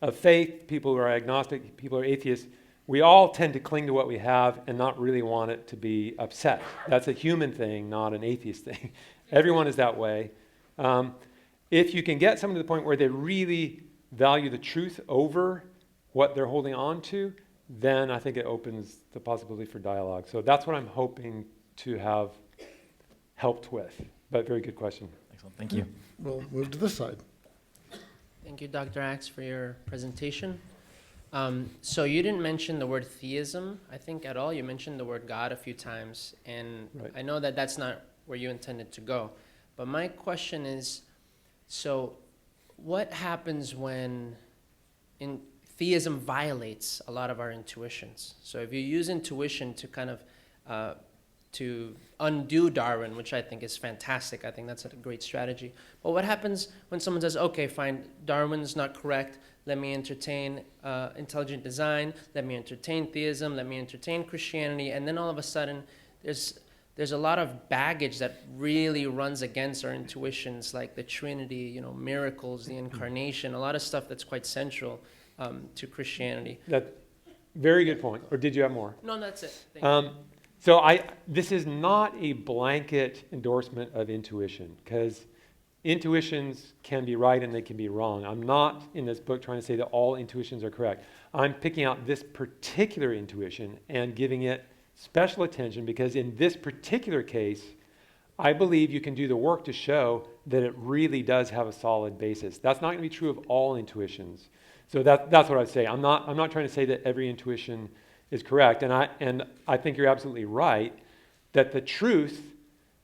of faith, people who are agnostic, people who are atheists. We all tend to cling to what we have and not really want it to be upset. That's a human thing, not an atheist thing. Everyone is that way. If you can get someone to the point where they really value the truth over what they're holding on to, then I think it opens the possibility for dialogue. So that's what I'm hoping to have helped with. But very good question. Excellent. Thank you. We'll move to this side. Thank you, Dr. Axe, for your presentation. So you didn't mention the word theism, I think, at all. You mentioned the word God a few times, and Right. I know that that's not where you intended to go. But my question is, so what happens when theism violates a lot of our intuitions? So if you use intuition to kind of to undo Darwin, which I think is fantastic. I think that's a great strategy. But what happens when someone says, okay, fine, Darwin's not correct. Let me entertain intelligent design. Let me entertain theism. Let me entertain Christianity. And then all of a sudden, there's there's a lot of baggage that really runs against our intuitions, like the Trinity, you know, miracles, the incarnation, a lot of stuff that's quite central to Christianity. That very good point. Or did you have more? No, that's it. Thank you. So this is not a blanket endorsement of intuition, because intuitions can be right and they can be wrong. I'm not in this book trying to say that all intuitions are correct. I'm picking out this particular intuition and giving it special attention, because in this particular case, I believe you can do the work to show that it really does have a solid basis. That's not going to be true of all intuitions. So that's what I'd say. I'm not trying to say that every intuition is correct, and I think you're absolutely right that the truth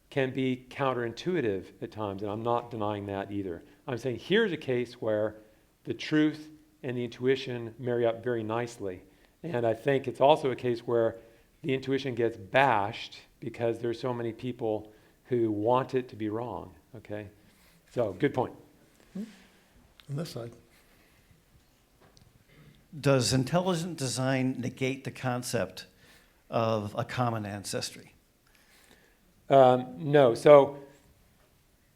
can be counterintuitive at times, and I'm not denying that either. I'm saying here's a case where the truth and the intuition marry up very nicely, and I think it's also a case where the intuition gets bashed because there's so many people who want it to be wrong, okay? So, good point. On this side. Does intelligent design negate the concept of a common ancestry? No. So,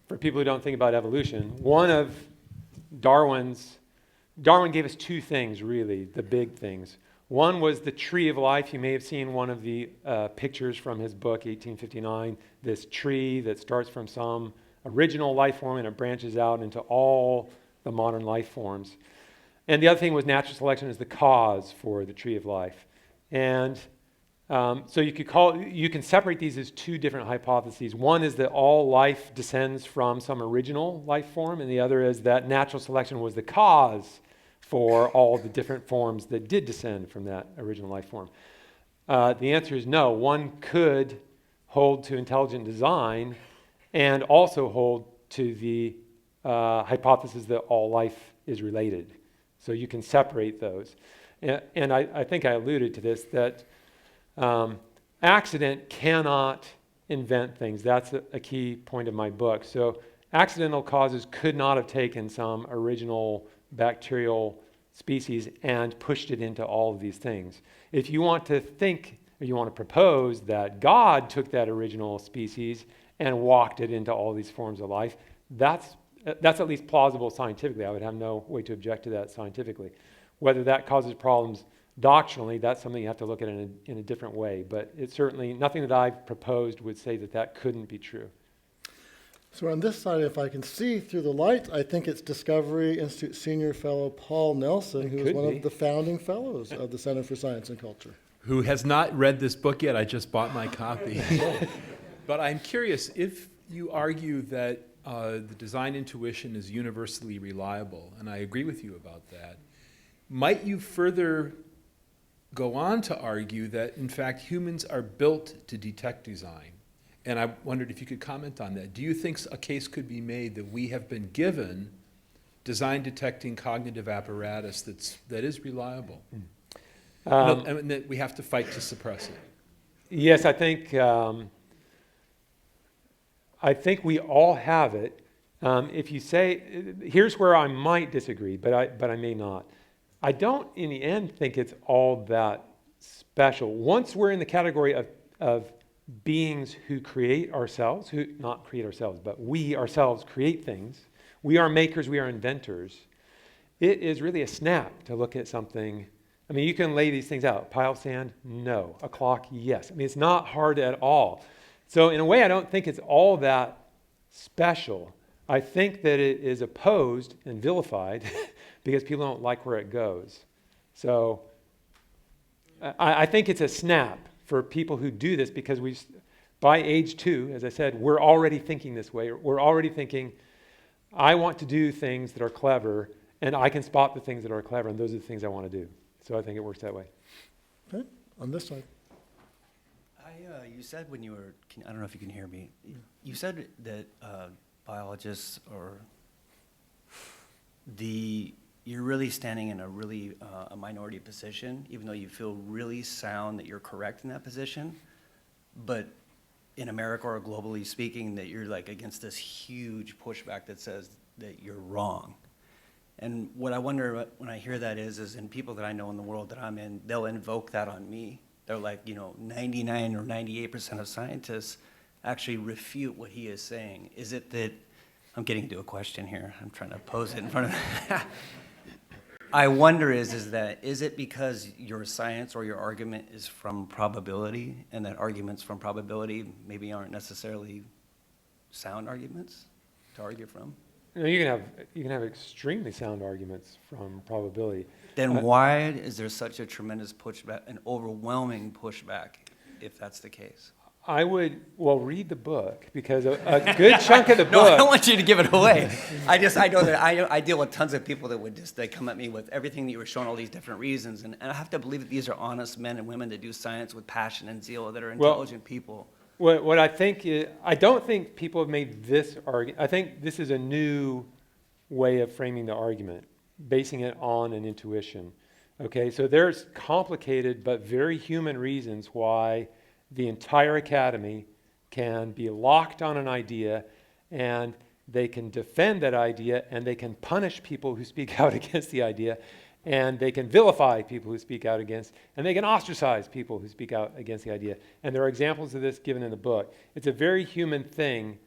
for people who don't think about evolution, one of Darwin gave us two things, really, the big things. One was the tree of life. You may have seen one of the pictures from his book, 1859, this tree that starts from some original life form and it branches out into all the modern life forms. And the other thing was natural selection is the cause for the tree of life. And so you can separate these as two different hypotheses. One is that all life descends from some original life form, and the other is that natural selection was the cause for all the different forms that did descend from that original life form. The answer is no. One could hold to intelligent design and also hold to the hypothesis that all life is related. So you can separate those. And I think I alluded to this, that accident cannot invent things. That's a key point of my book. So accidental causes could not have taken some original bacterial species and pushed it into all of these things. If you want to think, or you want to propose that God took that original species and walked it into all these forms of life, that's at least plausible scientifically. I would have no way to object to that scientifically. Whether that causes problems doctrinally, that's something you have to look at in a different way. But it's certainly nothing that I've proposed would say that that couldn't be true. So on this side, if I can see through the light, I think it's Discovery Institute Senior Fellow Paul Nelson, who is one of the founding fellows of the Center for Science and Culture. Who has not read this book yet. I just bought my copy. But I'm curious, if you argue that the design intuition is universally reliable, and I agree with you about that, might you further go on to argue that, in fact, humans are built to detect design? And I wondered if you could comment on that. Do you think a case could be made that we have been given design detecting cognitive apparatus that is reliable? And that we have to fight to suppress it? Yes, I think we all have it. If you say, here's where I might disagree, but I may not. I don't, in the end, think it's all that special. Once we're in the category of beings who create ourselves, who not create ourselves, but we ourselves create things. We are makers, we are inventors. It is really a snap to look at something. I mean, you can lay these things out. Pile of sand? No. A clock? Yes. I mean, it's not hard at all. So in a way, I don't think it's all that special. I think that it is opposed and vilified because people don't like where it goes. So I think it's a snap for people who do this, because by age 2, as I said, we're already thinking this way. We're already thinking, I want to do things that are clever, and I can spot the things that are clever, and those are the things I want to do. So I think it works that way. Okay, on this side. You said when you were, I don't know if you can hear me, you said that biologists you're really standing in a minority position, even though you feel really sound that you're correct in that position. But in America, or globally speaking, that you're like against this huge pushback that says that you're wrong. And what I wonder when I hear that is in people that I know in the world that I'm in, they'll invoke that on me They're like, 99 or 98% of scientists actually refute what he is saying. Is it that, I'm getting into a question here, I'm trying to pose it in front of I wonder is it because your science or your argument is from probability, and that arguments from probability maybe aren't necessarily sound arguments to argue from? You can have extremely sound arguments from probability. Then why is there such a tremendous pushback, an overwhelming pushback, if that's the case? I would, read the book, because a good chunk of the book... No, I don't want you to give it away. I know that I deal with tons of people that would they come at me with everything that you were showing, all these different reasons, and I have to believe that these are honest men and women that do science with passion and zeal, that are intelligent people. What I think is, I don't think people have made this argument. I think this is a new way of framing the argument, basing it on an intuition. Okay, so there's complicated but very human reasons why the entire academy can be locked on an idea, and they can defend that idea, and they can punish people who speak out against the idea, and they can vilify people who speak out against, and they can ostracize people who speak out against the idea. And there are examples of this given in the book. It's a very human thing.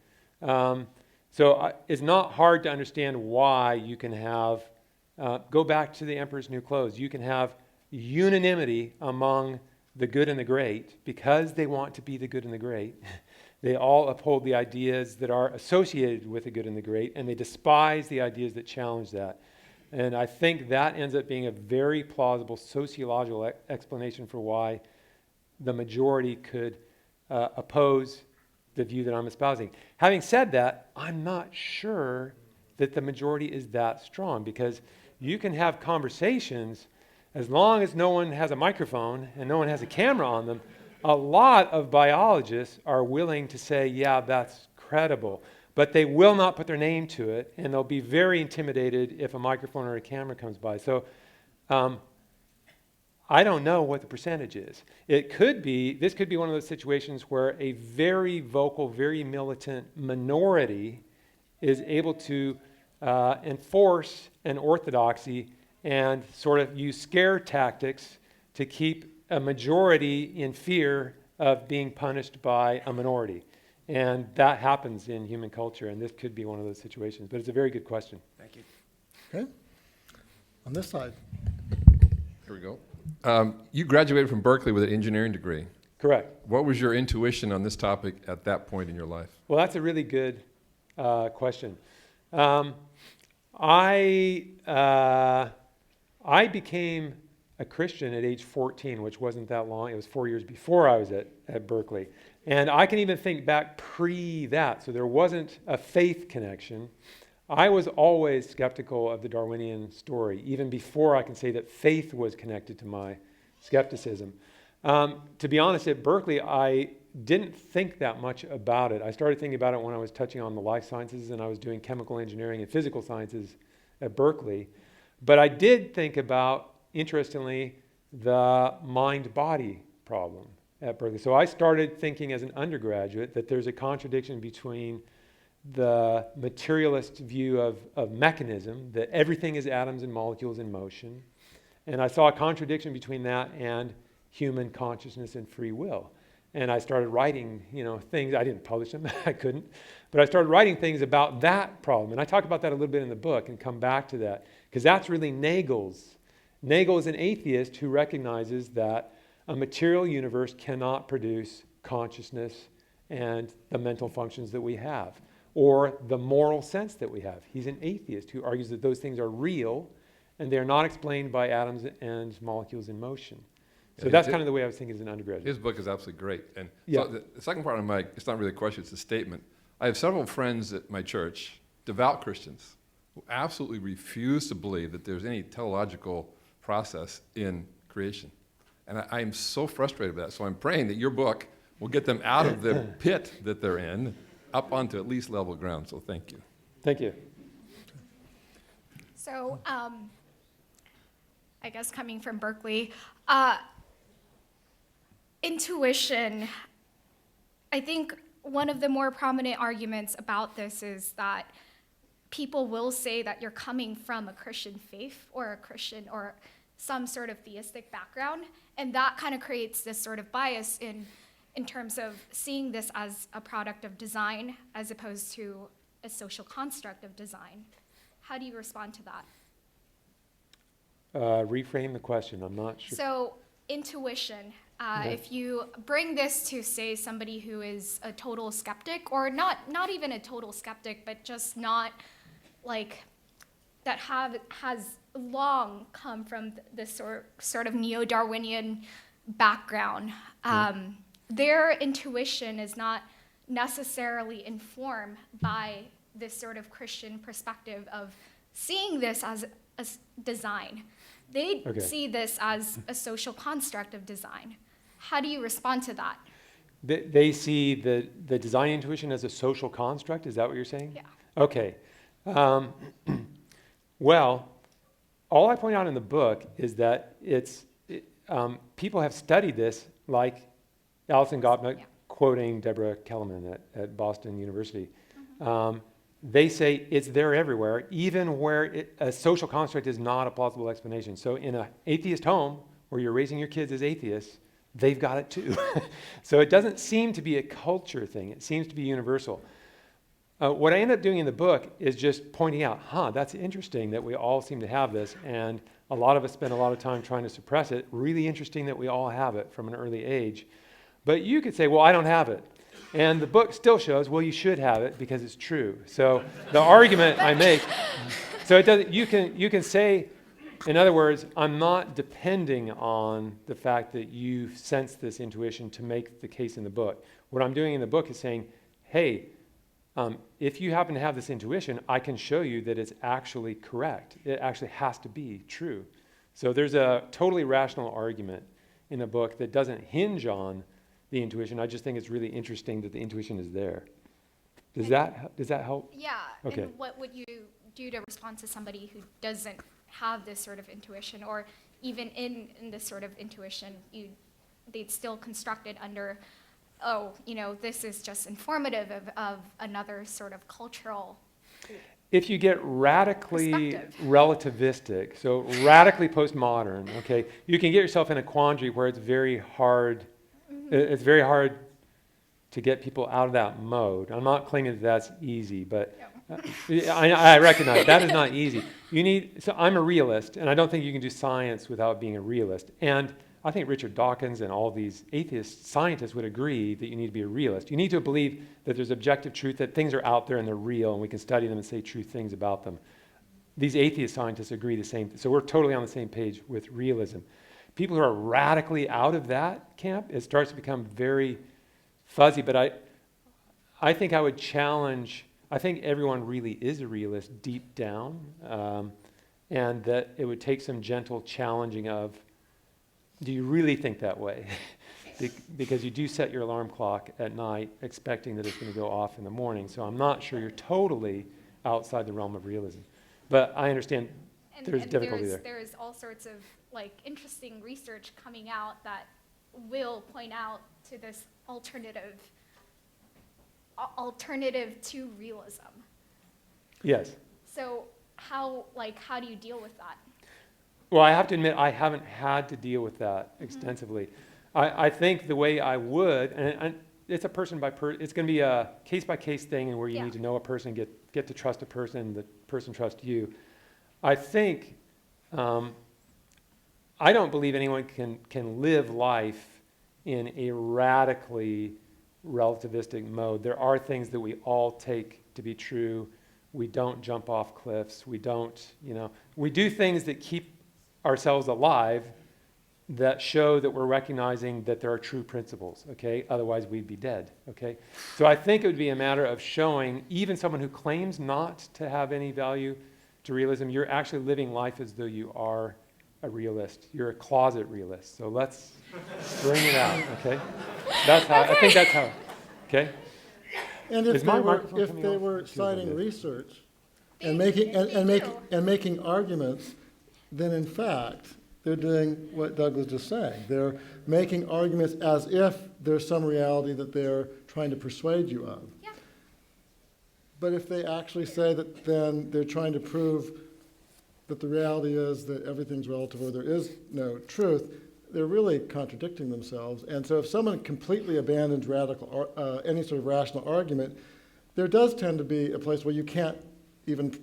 It's not hard to understand why you can have, go back to the Emperor's New Clothes, you can have unanimity among the good and the great, because they want to be the good and the great. They all uphold the ideas that are associated with the good and the great, and they despise the ideas that challenge that. And I think that ends up being a very plausible sociological explanation for why the majority could oppose the view that I'm espousing. Having said that, I'm not sure that the majority is that strong, because you can have conversations as long as no one has a microphone and no one has a camera on them. A lot of biologists are willing to say, yeah, that's credible, but they will not put their name to it, and they'll be very intimidated if a microphone or a camera comes by. So I don't know what the percentage is. This could be one of those situations where a very vocal, very militant minority is able to enforce an orthodoxy and sort of use scare tactics to keep a majority in fear of being punished by a minority. And that happens in human culture, and this could be one of those situations. But it's a very good question. Thank you. Okay. On this side. Here we go. You graduated from Berkeley with an engineering degree. Correct. What was your intuition on this topic at that point in your life? Well, that's a really good question. I became a Christian at age 14, which wasn't that long. It was 4 years before I was at Berkeley. And I can even think back pre that, so there wasn't a faith connection. I was always skeptical of the Darwinian story, even before I can say that faith was connected to my skepticism. To be honest, at Berkeley, I didn't think that much about it. I started thinking about it when I was touching on the life sciences, and I was doing chemical engineering and physical sciences at Berkeley. But I did think about, interestingly, the mind-body problem at Berkeley. So I started thinking as an undergraduate that there's a contradiction between the materialist view of mechanism, that everything is atoms and molecules in motion, and I saw a contradiction between that and human consciousness and free will. And I started writing, things. I didn't publish them, I couldn't, but I started writing things about that problem. And I talk about that a little bit in the book and come back to that, because that's really Nagel's. Nagel is an atheist who recognizes that a material universe cannot produce consciousness and the mental functions that we have, or the moral sense that we have. He's an atheist who argues that those things are real and they're not explained by atoms and molecules in motion. So that's kind of the way I was thinking as an undergraduate. His book is absolutely great. And Yeah. so the second part of it's not really a question, it's a statement. I have several friends at my church, devout Christians, who absolutely refuse to believe that there's any teleological process in creation. And I am so frustrated with that. So I'm praying that your book will get them out of the pit that they're in, up onto at least level ground. So thank you. Thank you. So, I guess coming from Berkeley, intuition, I think one of the more prominent arguments about this is that people will say that you're coming from a Christian faith or a Christian or some sort of theistic background, and that kind of creates this sort of bias in terms of seeing this as a product of design as opposed to a social construct of design. How do you respond to that? Reframe the question. I'm not sure. So intuition, if you bring this to, say, somebody who is a total skeptic, or not even a total skeptic, but just not like that has long come from this sort of neo-Darwinian background, their intuition is not necessarily informed by this sort of Christian perspective of seeing this as a design. They see this as a social construct of design. How do you respond to that? They see the design intuition as a social construct? Is that what you're saying? Yeah. Okay. Well, all I point out in the book is that people have studied this, like Alison Gopnik quoting Deborah Kellerman at Boston University. They say it's there everywhere, even where a social construct is not a plausible explanation. So in an atheist home where you're raising your kids as atheists, they've got it too. So it doesn't seem to be a culture thing. It seems to be universal. What I end up doing in the book is just pointing out, that's interesting that we all seem to have this, and a lot of us spend a lot of time trying to suppress it. Really interesting that we all have it from an early age. But you could say, well, I don't have it. And the book still shows, well, you should have it because it's true. So the argument I make, so it doesn't, you can say, in other words, I'm not depending on the fact that you sense this intuition to make the case in the book. What I'm doing in the book is saying, hey, if you happen to have this intuition, I can show you that it's actually correct. It actually has to be true. So there's a totally rational argument in the book that doesn't hinge on the intuition. I just think it's really interesting that the intuition is there. Does that help? Yeah. Okay. And what would you do to respond to somebody who doesn't have this sort of intuition, or even in this sort of intuition, they'd still construct it under, this is just informative of another sort of cultural. If you get radically relativistic, so radically postmodern, okay, you can get yourself in a quandary where it's very hard. It's very hard to get people out of that mode. I'm not claiming that that's easy, but I recognize that is not easy. So I'm a realist, and I don't think you can do science without being a realist. And I think Richard Dawkins and all these atheist scientists would agree that you need to be a realist. You need to believe that there's objective truth, that things are out there and they're real, and we can study them and say true things about them. These atheist scientists agree the same. So we're totally on the same page with realism. People who are radically out of that camp, it starts to become very fuzzy. But I think I would challenge, I think everyone really is a realist deep down, and that it would take some gentle challenging of, do you really think that way? Because you do set your alarm clock at night expecting that it's going to go off in the morning. So I'm not sure you're totally outside the realm of realism. But I understand there's difficulty there. There's all sorts of interesting research coming out that will point out to this alternative to realism. Yes. So how do you deal with that? Well, I have to admit I haven't had to deal with that extensively. I think the way I would, and it's a person by person, it's going to be a case by case thing, and where you need to know a person, get to trust a person, the person trusts you. I think I don't believe anyone can live life in a radically relativistic mode. There are things that we all take to be true. We don't jump off cliffs. We don't, we do things that keep ourselves alive, that show that we're recognizing that there are true principles, okay? Otherwise we'd be dead, okay? So I think it would be a matter of showing even someone who claims not to have any value to realism, you're actually living life as though you are a realist. You're a closet realist. So let's bring it out, okay? That's how, I think that's how, okay? And if they were citing research and making arguments, then in fact, they're doing what Doug was just saying. They're making arguments as if there's some reality that they're trying to persuade you of. Yeah. But if they actually say that then they're trying to prove that the reality is that everything's relative or there is no truth, they're really contradicting themselves. And so if someone completely abandons any sort of rational argument, there does tend to be a place where you can't even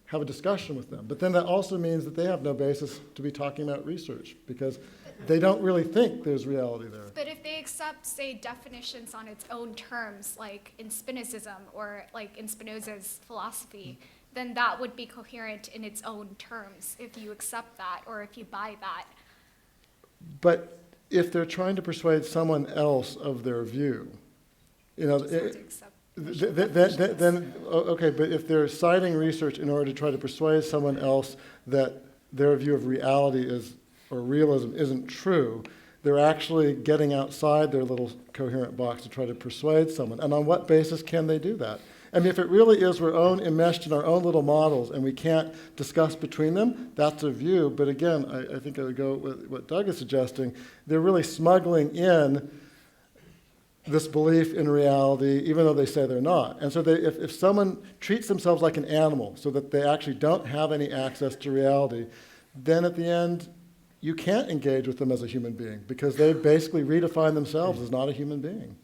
have a discussion with them. But then that also means that they have no basis to be talking about research because they don't really think there's reality there. But if they accept, say, definitions on its own terms, like in Spinozism or like in Spinoza's philosophy, then that would be coherent in its own terms if you accept that or if you buy that. But if they're trying to persuade someone else of their view, you know, then okay, but if they're citing research in order to try to persuade someone else that their view of reality is, or realism isn't true, they're actually getting outside their little coherent box to try to persuade someone. And on what basis can they do that? I mean, if it really is we're enmeshed in our own little models and we can't discuss between them, that's a view. But again, I think I would go with what Doug is suggesting. They're really smuggling in this belief in reality, even though they say they're not. And so if someone treats themselves like an animal so that they actually don't have any access to reality, then at the end, you can't engage with them as a human being because they've basically redefined themselves as not a human being.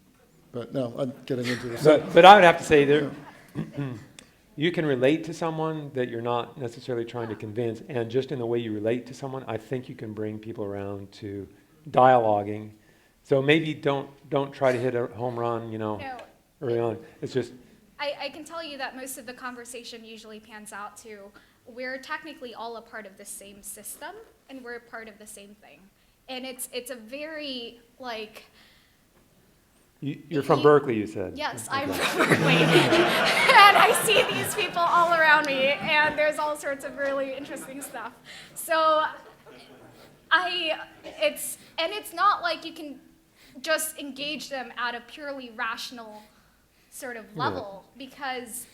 But no, I'm getting into this. But I would have to say there, you can relate to someone that you're not necessarily trying to convince, and just in the way you relate to someone, I think you can bring people around to dialoguing. So maybe don't try to hit a home run, No. early on. It's just I can tell you that most of the conversation usually pans out to we're technically all a part of the same system and we're a part of the same thing. And it's a very like you're from Berkeley, you said. Yes, I'm from Berkeley. And I see these people all around me and there's all sorts of really interesting stuff. So it's not like you can just engage them at a purely rational sort of level because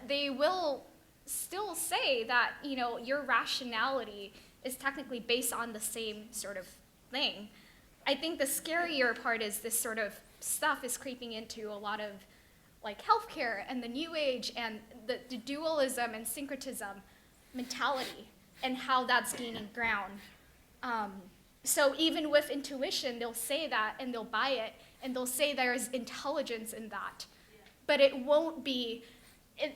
they will still say that, your rationality is technically based on the same sort of thing. I think the scarier part is this sort of stuff is creeping into a lot of like healthcare and the new age and the dualism and syncretism mentality and how that's gaining ground. So even with intuition, they'll say that and they'll buy it and they'll say there's intelligence in that. But it won't be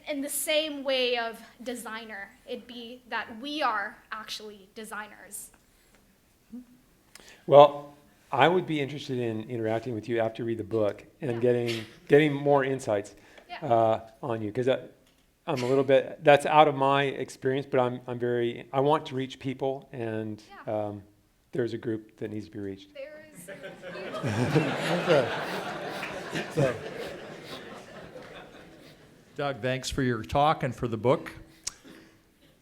in the same way of designer. It'd be that we are actually designers. Well, I would be interested in interacting with you after you read the book and getting more insights on you because I'm a little bit, that's out of my experience, but I want to reach people and there's a group that needs to be reached. There is Okay. So, Doug, thanks for your talk and for the book.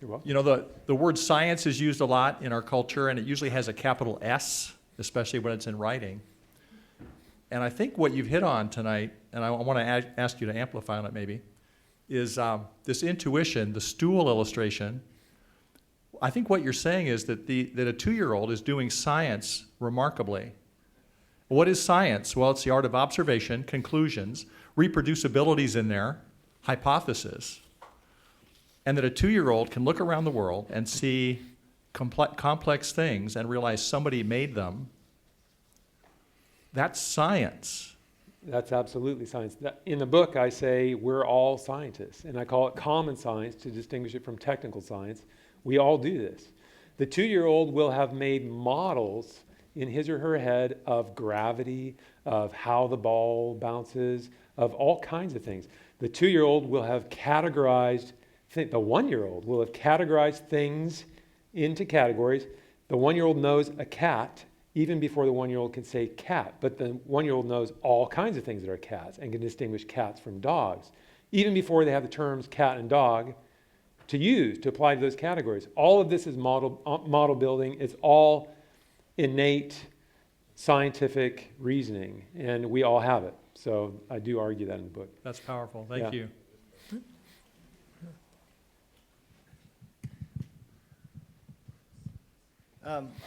You're welcome. You know, the word science is used a lot in our culture, and it usually has a capital S, especially when it's in writing. And I think what you've hit on tonight, and I want to ask you to amplify on it maybe, is this intuition, the stool illustration. I think what you're saying is that that a 2-year-old is doing science remarkably. What is science? Well, it's the art of observation, conclusions, reproducibility's in there, hypothesis, and that a 2-year-old can look around the world and see complex things and realize somebody made them. That's science. That's absolutely science. In the book, I say we're all scientists, and I call it common science to distinguish it from technical science. We all do this. The 2-year-old will have made models in his or her head of gravity, of how the ball bounces, of all kinds of things. The 2-year-old will have categorized, the 1-year-old will have categorized things into categories. The 1-year-old knows a cat even before the 1-year-old can say cat, but the 1-year-old knows all kinds of things that are cats and can distinguish cats from dogs, even before they have the terms cat and dog to use, to apply to those categories. All of this is model building. It's all innate scientific reasoning, and we all have it. So I do argue that in the book. That's powerful. Thank you.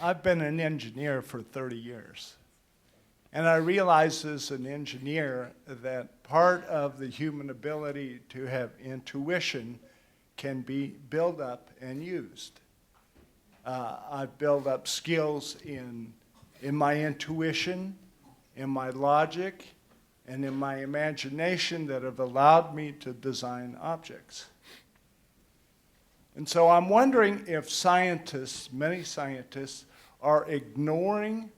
I've been an engineer for 30 years. And I realized as an engineer that part of the human ability to have intuition can be built up and used. I've built up skills in my intuition, in my logic, and in my imagination that have allowed me to design objects. And so I'm wondering if scientists, many scientists, are ignoring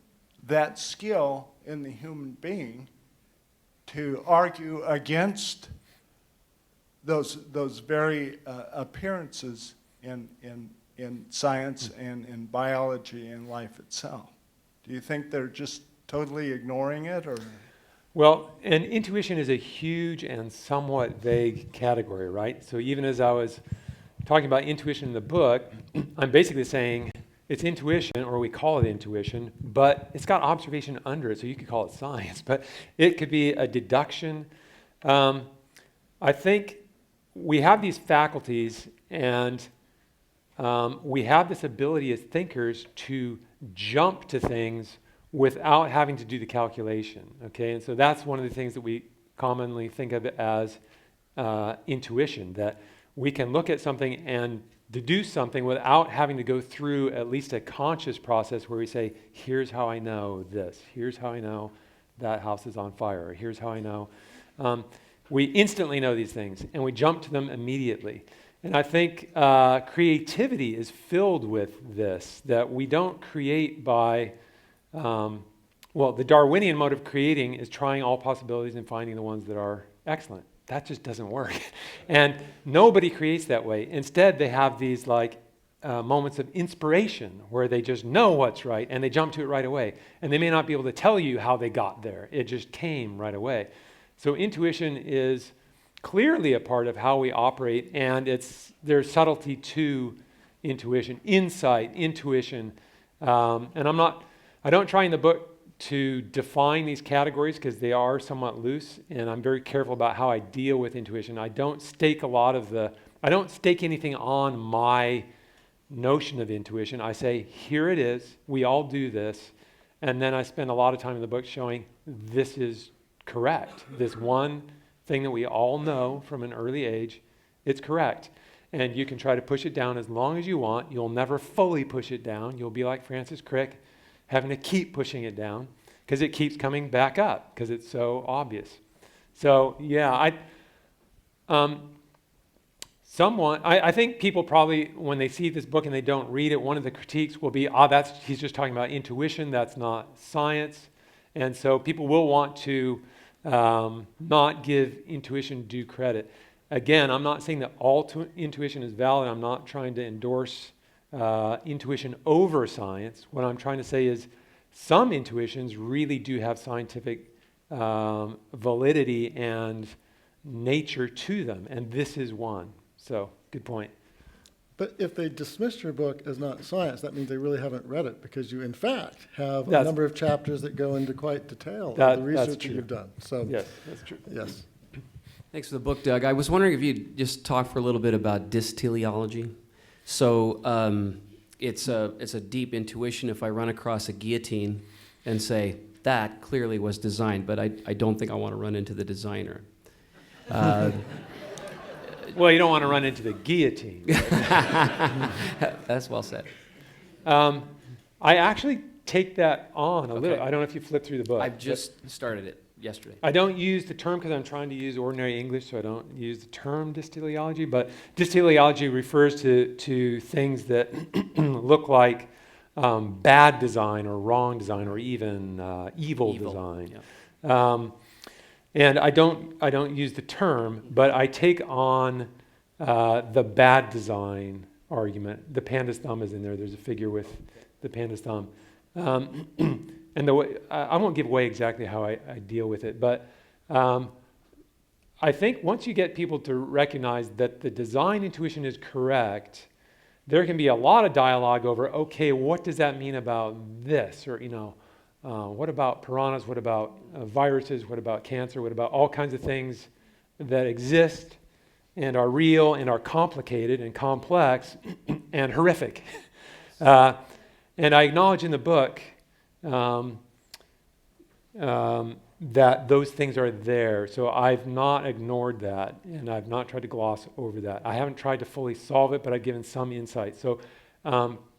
that skill in the human being to argue against those very appearances in science and in biology and life itself. Do you think they're just totally ignoring it, or? Well, and intuition is a huge and somewhat vague category, right? So even as I was talking about intuition in the book, I'm basically saying it's intuition, or we call it intuition, but it's got observation under it, so you could call it science, but it could be a deduction. I think we have these faculties, and we have this ability as thinkers to jump to things without having to do the calculation, okay? And so that's one of the things that we commonly think of as intuition, that we can look at something and deduce something without having to go through at least a conscious process where we say, here's how I know this, here's how I know that house is on fire, or here's how I know. We instantly know these things, and we jump to them immediately. And I think creativity is filled with this, that we don't create by, well, the Darwinian mode of creating is trying all possibilities and finding the ones that are excellent. That just doesn't work. And nobody creates that way. Instead, they have these like moments of inspiration where they just know what's right and they jump to it right away. And they may not be able to tell you how they got there. It just came right away. So intuition is clearly a part of how we operate, and there's subtlety to intuition, insight, intuition. And I don't try in the book to define these categories because they are somewhat loose, and I'm very careful about how I deal with intuition. I don't stake anything on my notion of intuition. I say, here it is, we all do this, and then I spend a lot of time in the book showing this is correct. This one thing that we all know from an early age, it's correct. And you can try to push it down as long as you want. You'll never fully push it down. You'll be like Francis Crick, having to keep pushing it down because it keeps coming back up because it's so obvious. So yeah, I think people probably, when they see this book and they don't read it, one of the critiques will be, he's just talking about intuition, that's not science. And so people will want to not give intuition due credit. Again, I'm not saying that all intuition is valid. I'm not trying to endorse intuition over science. What I'm trying to say is some intuitions really do have scientific validity and nature to them, and this is one. So, good point. But if they dismiss your book as not science, that means they really haven't read it, because you, in fact, have a number of chapters that go into quite detail of the research that you've done. So, yes, that's true. Yes. Thanks for the book, Doug. I was wondering if you'd just talk for a little bit about dysteleology. So it's a deep intuition if I run across a guillotine and say, that clearly was designed, but I don't think I want to run into the designer. Well, you don't want to run into the guillotine. That's well said. I actually take that on a little. I don't know if you flipped through the book. I've just started it yesterday. I don't use the term because I'm trying to use ordinary English, so I don't use the term dysteleology, but dysteleology refers to things that look like bad design or wrong design or even evil design. Yeah. And I don't use the term, but I take on the bad design argument. The panda's thumb is in there. There's a figure with the panda's thumb. And the way, I won't give away exactly how I deal with it, but I think once you get people to recognize that the design intuition is correct, there can be a lot of dialogue over, okay, what does that mean about this? Or, what about piranhas? What about viruses? What about cancer? What about all kinds of things that exist and are real and are complicated and complex and horrific? And I acknowledge in the book that those things are there. So I've not ignored that, and I've not tried to gloss over that. I haven't tried to fully solve it, but I've given some insight. So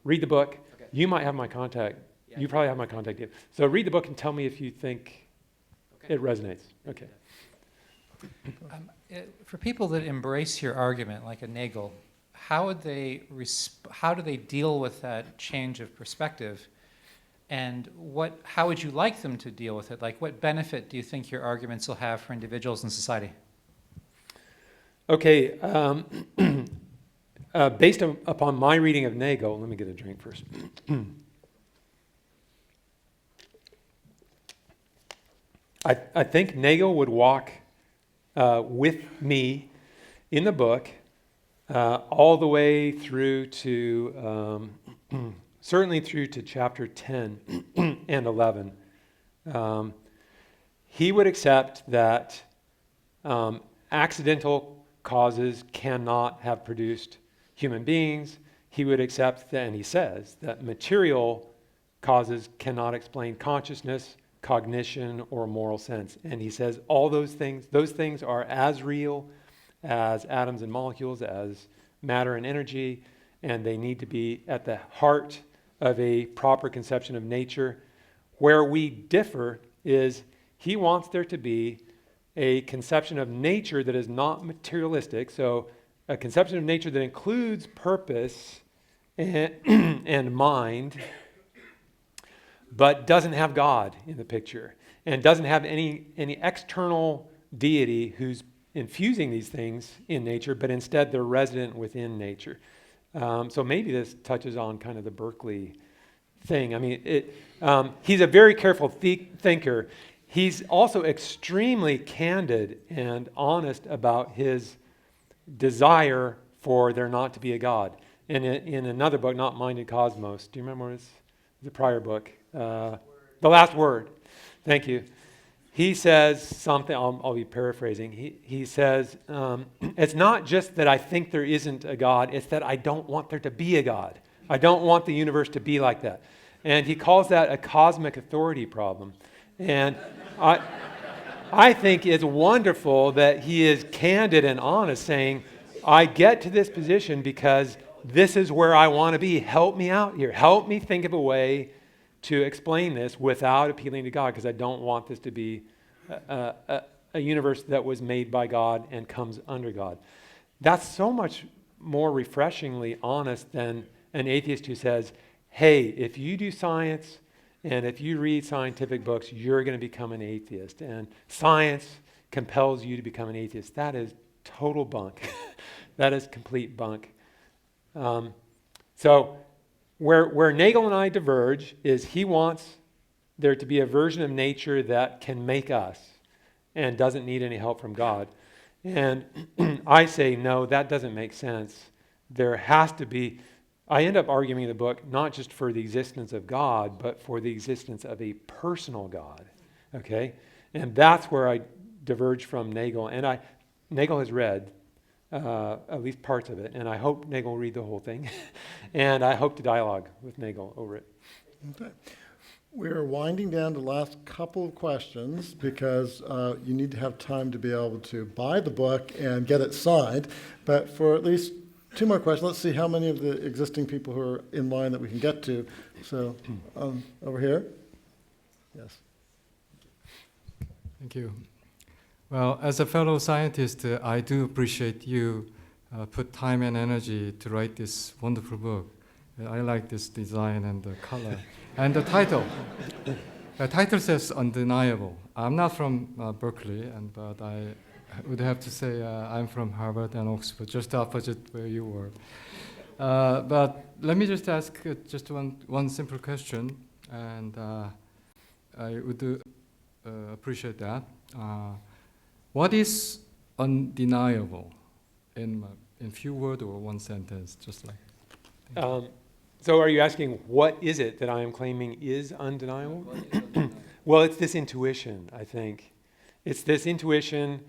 read the book. Okay. You might have my contact. Yeah. You probably have my contact. So read the book and tell me if you think it resonates. Okay. For people that embrace your argument, like a Nagel, how do they deal with that change of perspective? And how would you like them to deal with it? Like, what benefit do you think your arguments will have for individuals in society? Okay, based upon my reading of Nagel, let me get a drink first. I think Nagel would walk with me in the book all the way through to, certainly through to chapter 10 and 11. He would accept that accidental causes cannot have produced human beings. He would accept that, and he says, that material causes cannot explain consciousness, cognition, or moral sense. And he says all those things are as real as atoms and molecules, as matter and energy, and they need to be at the heart of a proper conception of nature. Where we differ is he wants there to be a conception of nature that is not materialistic, so a conception of nature that includes purpose and mind, but doesn't have God in the picture, and doesn't have any external deity who's infusing these things in nature, but instead they're resident within nature. So maybe this touches on kind of the Berkeley thing. I mean, he's a very careful thinker. He's also extremely candid and honest about his desire for there not to be a God. And in another book, Not Mind and Cosmos, do you remember the prior book? The Last Word. Thank you. He says something, I'll be paraphrasing. He says, it's not just that I think there isn't a God, it's that I don't want there to be a God. I don't want the universe to be like that. And he calls that a cosmic authority problem. And I think it's wonderful that he is candid and honest, saying, I get to this position because this is where I want to be. Help me out here. Help me think of a way to explain this without appealing to God, because I don't want this to be a universe that was made by God and comes under God. That's so much more refreshingly honest than an atheist who says, hey, if you do science and if you read scientific books, you're going to become an atheist. And science compels you to become an atheist. That is total bunk. That is complete bunk. So where Nagel and I diverge is he wants there to be a version of nature that can make us and doesn't need any help from God. And I say, no, that doesn't make sense. There has to be, I end up arguing in the book, not just for the existence of God, but for the existence of a personal God, okay? And that's where I diverge from Nagel. And Nagel has read at least parts of it, and I hope Nagel will read the whole thing. And I hope to dialogue with Nagel over it. Okay. We're winding down to the last couple of questions because you need to have time to be able to buy the book and get it signed. But for at least 2 more questions, let's see how many of the existing people who are in line that we can get to. So over here. Yes. Thank you. Well, as a fellow scientist, I do appreciate you put time and energy to write this wonderful book. I like this design and the color. And the title. The title says Undeniable. I'm not from Berkeley, but I would have to say I'm from Harvard and Oxford, just opposite where you were. But let me just ask just one simple question, and I would appreciate that. What is undeniable in few words or one sentence, just like? So are you asking what is it that I am claiming is undeniable? Well, it's this intuition, I think. It's this intuition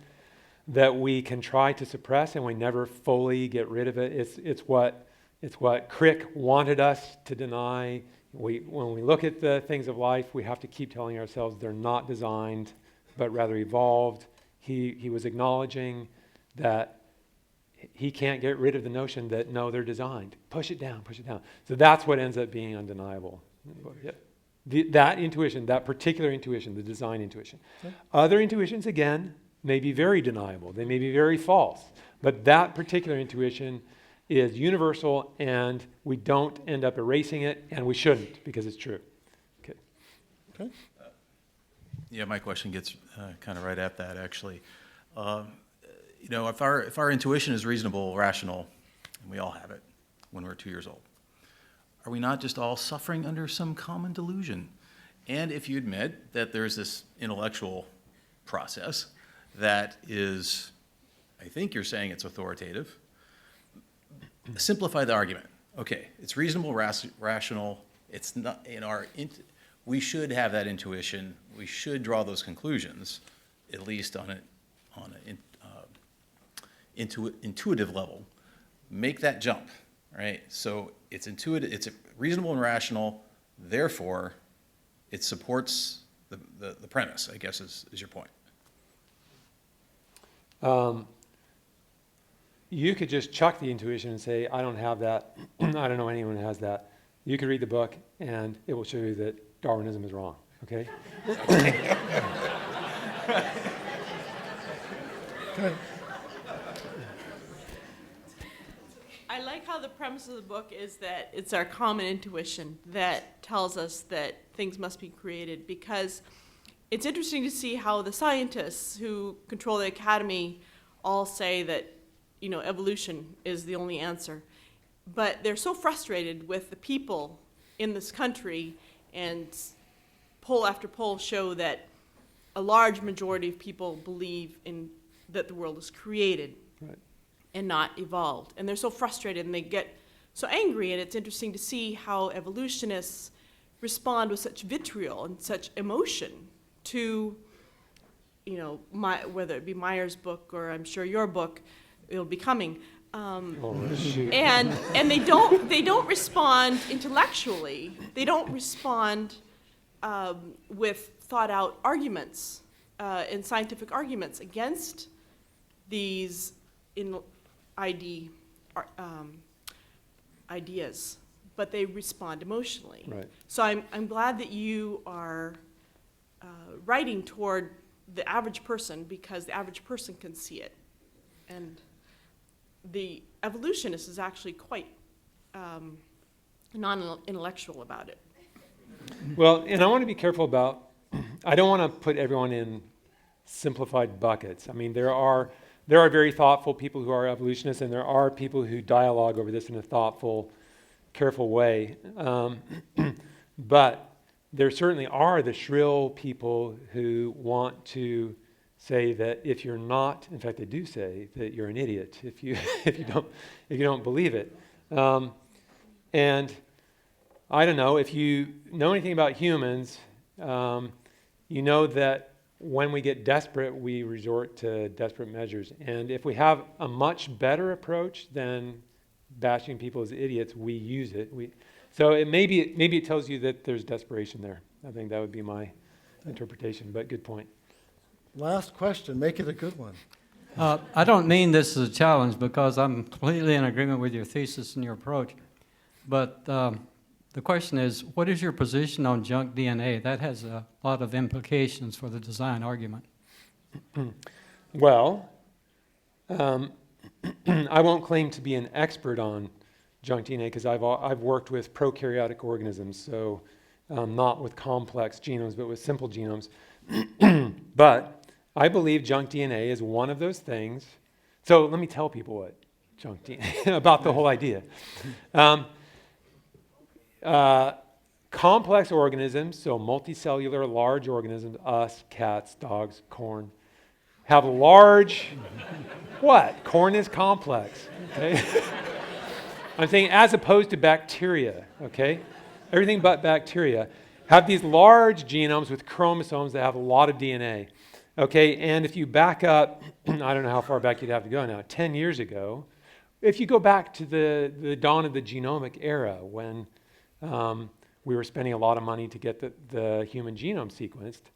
that we can try to suppress and we never fully get rid of it. It's what Crick wanted us to deny. When we look at the things of life, we have to keep telling ourselves they're not designed, but rather evolved. He was acknowledging that he can't get rid of the notion that, no, they're designed. Push it down, push it down. So that's what ends up being undeniable. Yeah. That intuition, that particular intuition, the design intuition. Okay. Other intuitions, again, may be very deniable. They may be very false. But that particular intuition is universal, and we don't end up erasing it, and we shouldn't, because it's true. Okay. Okay. Yeah, my question gets kind of right at that, actually. You know, if our intuition is reasonable, rational, and we all have it when we're 2 years old, are we not just all suffering under some common delusion? And if you admit that there's this intellectual process that is, I think you're saying it's authoritative, simplify the argument. Okay, it's reasonable, rational, it's not in our, we should have that intuition, we should draw those conclusions, at least on an intuitive level. Make that jump, right? So it's intuitive, it's reasonable and rational, therefore it supports the premise, I guess is your point. You could just chuck the intuition and say, I don't have that. I don't know anyone who has that. You could read the book, and it will show you that Darwinism is wrong, okay? I like how the premise of the book is that it's our common intuition that tells us that things must be created, because it's interesting to see how the scientists who control the academy all say that, you know, evolution is the only answer. But they're so frustrated with the people in this country, and poll after poll show that a large majority of people believe in that the world is created and not evolved. And they're so frustrated and they get so angry, and it's interesting to see how evolutionists respond with such vitriol and such emotion to, you know, whether it be Meyer's book or I'm sure your book, it'll be coming. And they don't respond intellectually. They don't respond with thought out arguments and scientific arguments against these ideas, but they respond emotionally. Right. So I'm glad that you are writing toward the average person, because the average person can see it. And the evolutionist is actually quite non-intellectual about it. Well, and I want to be careful about, I don't want to put everyone in simplified buckets. I mean, there are very thoughtful people who are evolutionists, and there are people who dialogue over this in a thoughtful, careful way. But there certainly are the shrill people who want to say that if you're not, in fact, they do say that you're an idiot if you don't believe it. And I don't know, if you know anything about humans, you know that when we get desperate, we resort to desperate measures. And if we have a much better approach than bashing people as idiots, we use it. So maybe it tells you that there's desperation there. I think that would be my interpretation, but good point. Last question, make it a good one. I don't mean this as a challenge, because I'm completely in agreement with your thesis and your approach. But the question is, what is your position on junk DNA? That has a lot of implications for the design argument. Well, I won't claim to be an expert on junk DNA, because I've worked with prokaryotic organisms, so not with complex genomes, but with simple genomes. But I believe junk DNA is one of those things. So let me tell people what junk DNA about the whole idea. Complex organisms, so multicellular, large organisms, us, cats, dogs, corn, have large, what? Corn is complex, okay? I'm saying as opposed to bacteria, okay? Everything but bacteria have these large genomes with chromosomes that have a lot of DNA, okay? And if you back up, I don't know how far back you'd have to go now, 10 years ago, if you go back to the dawn of the genomic era, when we were spending a lot of money to get the human genome sequenced,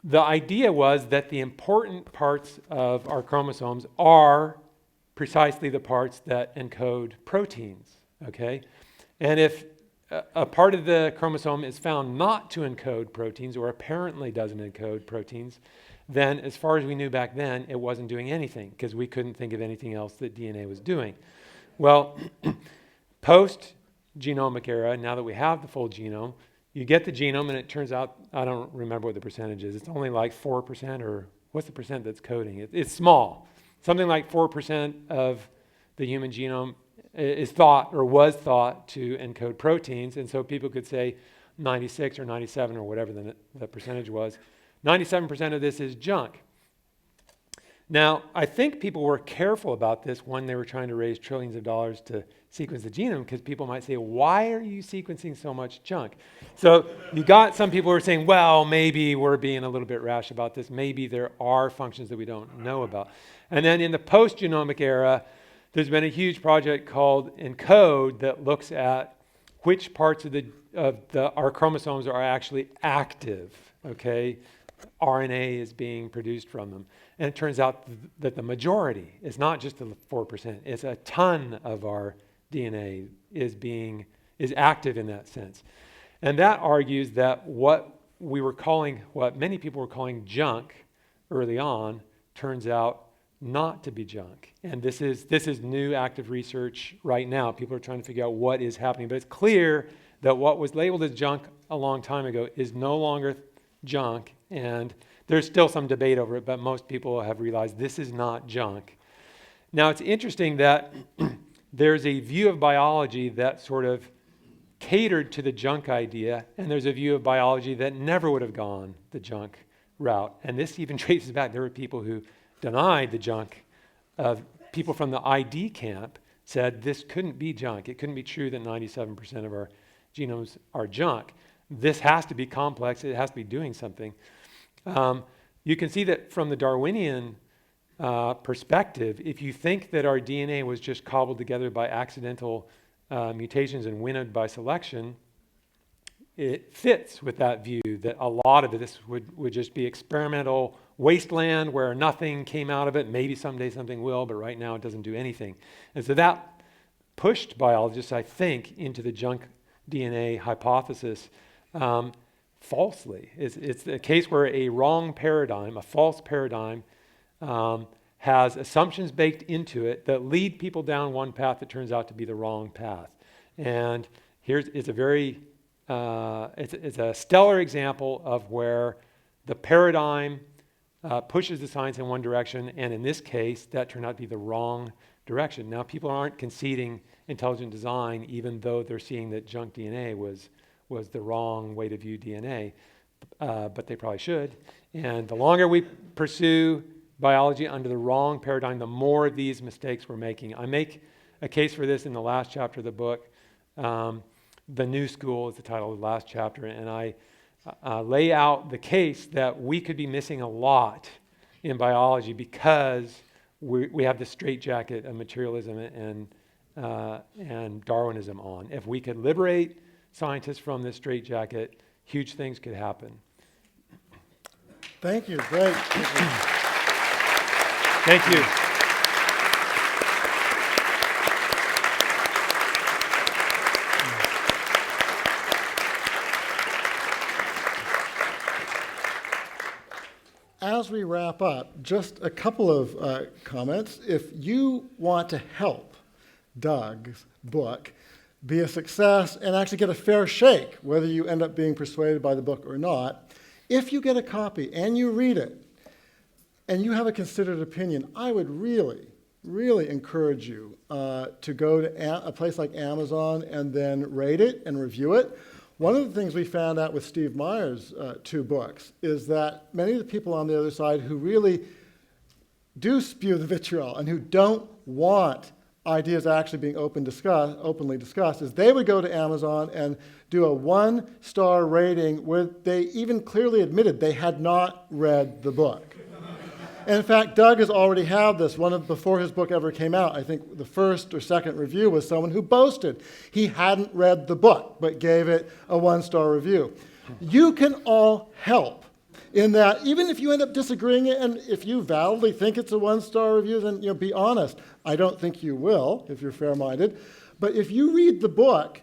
the idea was that the important parts of our chromosomes are precisely the parts that encode proteins, okay? And if a part of the chromosome is found not to encode proteins or apparently doesn't encode proteins, then as far as we knew back then, it wasn't doing anything because we couldn't think of anything else that DNA was doing. Well, post-genomic era, now that we have the full genome, you get the genome and it turns out, I don't remember what the percentage is, it's only like 4%, or what's the percent that's coding? It's small. Something like 4% of the human genome is thought or was thought to encode proteins, and so people could say 96 or 97 or whatever the percentage was. 97% of this is junk. Now, I think people were careful about this when they were trying to raise trillions of dollars to sequence the genome, because people might say, why are you sequencing so much junk? So you got some people who are saying, well, maybe we're being a little bit rash about this. Maybe there are functions that we don't know about. And then in the post-genomic era, there's been a huge project called ENCODE that looks at which parts of our chromosomes are actually active, okay? RNA is being produced from them. And it turns out that the majority is not just the 4%, it's a ton of our DNA is active in that sense. And that argues that what many people were calling junk early on turns out not to be junk. And this is new active research right now. People are trying to figure out what is happening. But it's clear that what was labeled as junk a long time ago is no longer junk, and there's still some debate over it, but most people have realized this is not junk. Now, it's interesting that there's a view of biology that sort of catered to the junk idea, and there's a view of biology that never would have gone the junk route. And this even traces back. There were people who denied the junk. People from the ID camp said this couldn't be junk. It couldn't be true that 97% of our genomes are junk. This has to be complex. It has to be doing something. You can see that from the Darwinian perspective, if you think that our DNA was just cobbled together by accidental mutations and winnowed by selection, it fits with that view that a lot of this would just be experimental wasteland where nothing came out of it. Maybe someday something will, but right now it doesn't do anything. And so that pushed biologists, I think, into the junk DNA hypothesis falsely. It's a case where a wrong paradigm, a false paradigm, has assumptions baked into it that lead people down one path that turns out to be the wrong path. And it's a stellar example of where the paradigm pushes the science in one direction, and in this case, that turned out to be the wrong direction. Now, people aren't conceding intelligent design, even though they're seeing that junk DNA was the wrong way to view DNA, but they probably should. And the longer we pursue biology under the wrong paradigm, the more of these mistakes we're making. I make a case for this in the last chapter of the book. The New School is the title of the last chapter, and I lay out the case that we could be missing a lot in biology because we have the straitjacket of materialism and Darwinism on. If we could liberate scientists from this straitjacket, huge things could happen. Thank you. Great. Thank you. As we wrap up, just a couple of comments. If you want to help Doug's book be a success and actually get a fair shake, whether you end up being persuaded by the book or not, if you get a copy and you read it and you have a considered opinion, I would really, really encourage you to go to a place like Amazon and then rate it and review it. One of the things we found out with Steve Meyer's 2 books is that many of the people on the other side who really do spew the vitriol and who don't want ideas actually being openly discussed, is they would go to Amazon and do a 1-star rating where they even clearly admitted they had not read the book. And in fact, Doug has already had this. Before his book ever came out, I think the first or second review was someone who boasted he hadn't read the book, but gave it a 1-star review. You can all help in that even if you end up disagreeing and if you validly think it's a one-star review, then be honest. I don't think you will if you're fair-minded. But if you read the book,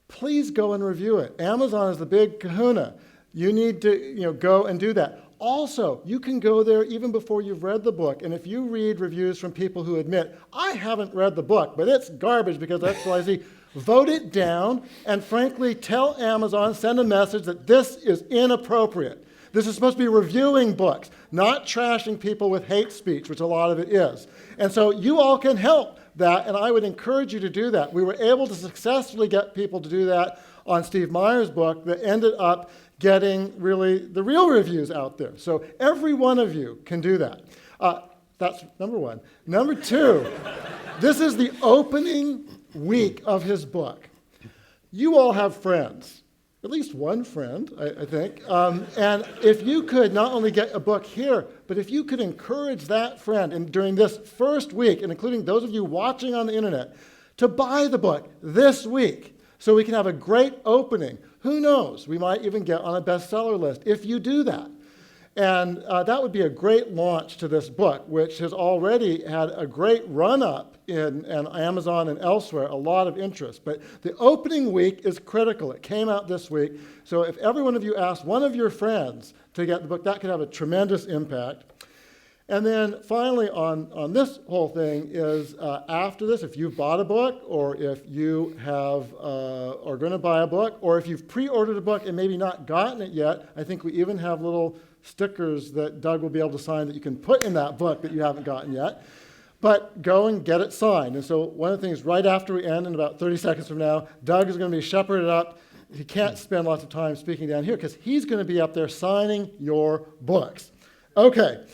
please go and review it. Amazon is the big kahuna. You need to go and do that. Also, you can go there even before you've read the book, and if you read reviews from people who admit, I haven't read the book, but it's garbage because X, Y, Z, vote it down, and frankly, tell Amazon, send a message that this is inappropriate. This is supposed to be reviewing books, not trashing people with hate speech, which a lot of it is. And so you all can help that, and I would encourage you to do that. We were able to successfully get people to do that on Steve Meyer's book that ended up getting really the real reviews out there. So every one of you can do that. That's number one. Number two, this is the opening week of his book. You all have friends, at least one friend, I think. And if you could not only get a book here, but if you could encourage that friend during this first week, and including those of you watching on the internet, to buy the book this week so we can have a great opening. Who knows? We might even get on a bestseller list if you do that. And that would be a great launch to this book, which has already had a great run-up in Amazon and elsewhere, a lot of interest. But the opening week is critical. It came out this week. So if every one of you asked one of your friends to get the book, that could have a tremendous impact. And then finally on this whole thing is after this, if you've bought a book or if you are going to buy a book or if you've pre-ordered a book and maybe not gotten it yet, I think we even have little stickers that Doug will be able to sign that you can put in that book that you haven't gotten yet. But go and get it signed. And so one of the things right after we end in about 30 seconds from now, Doug is going to be shepherded up. He can't spend lots of time speaking down here because he's going to be up there signing your books. Okay.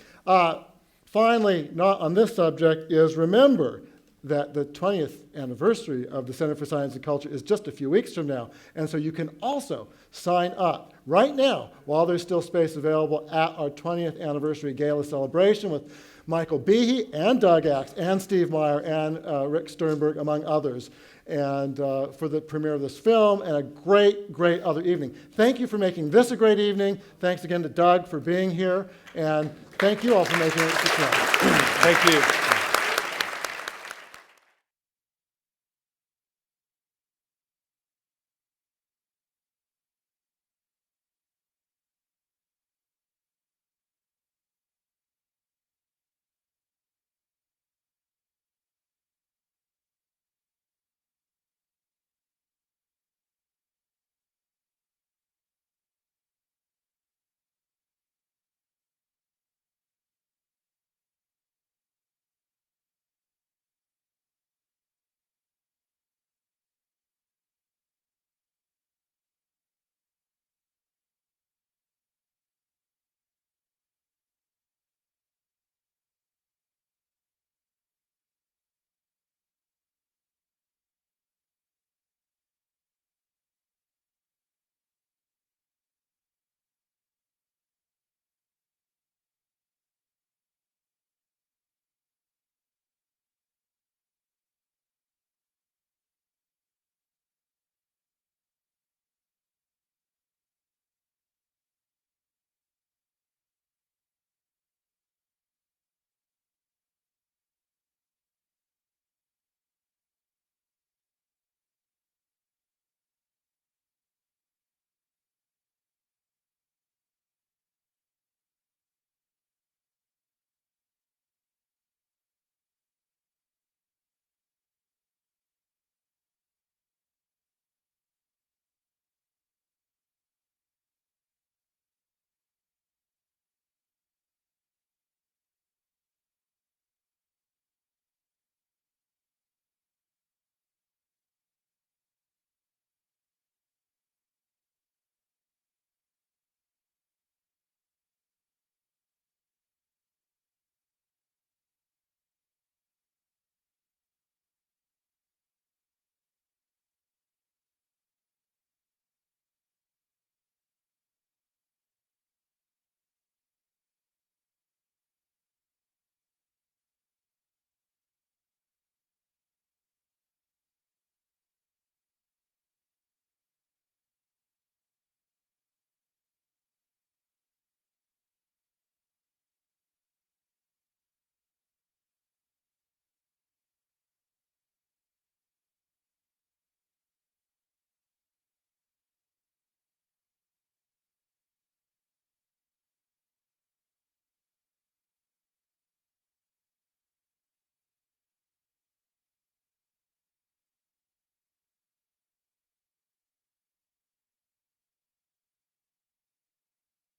Finally, not on this subject, is remember that the 20th anniversary of the Center for Science and Culture is just a few weeks from now. And so you can also sign up right now while there's still space available at our 20th anniversary gala celebration with Michael Behe and Doug Axe and Steve Meyer and Rick Sternberg, among others, and for the premiere of this film and a great, great other evening. Thank you for making this a great evening. Thanks again to Doug for being here, and thank you all for making it a success. Thank you.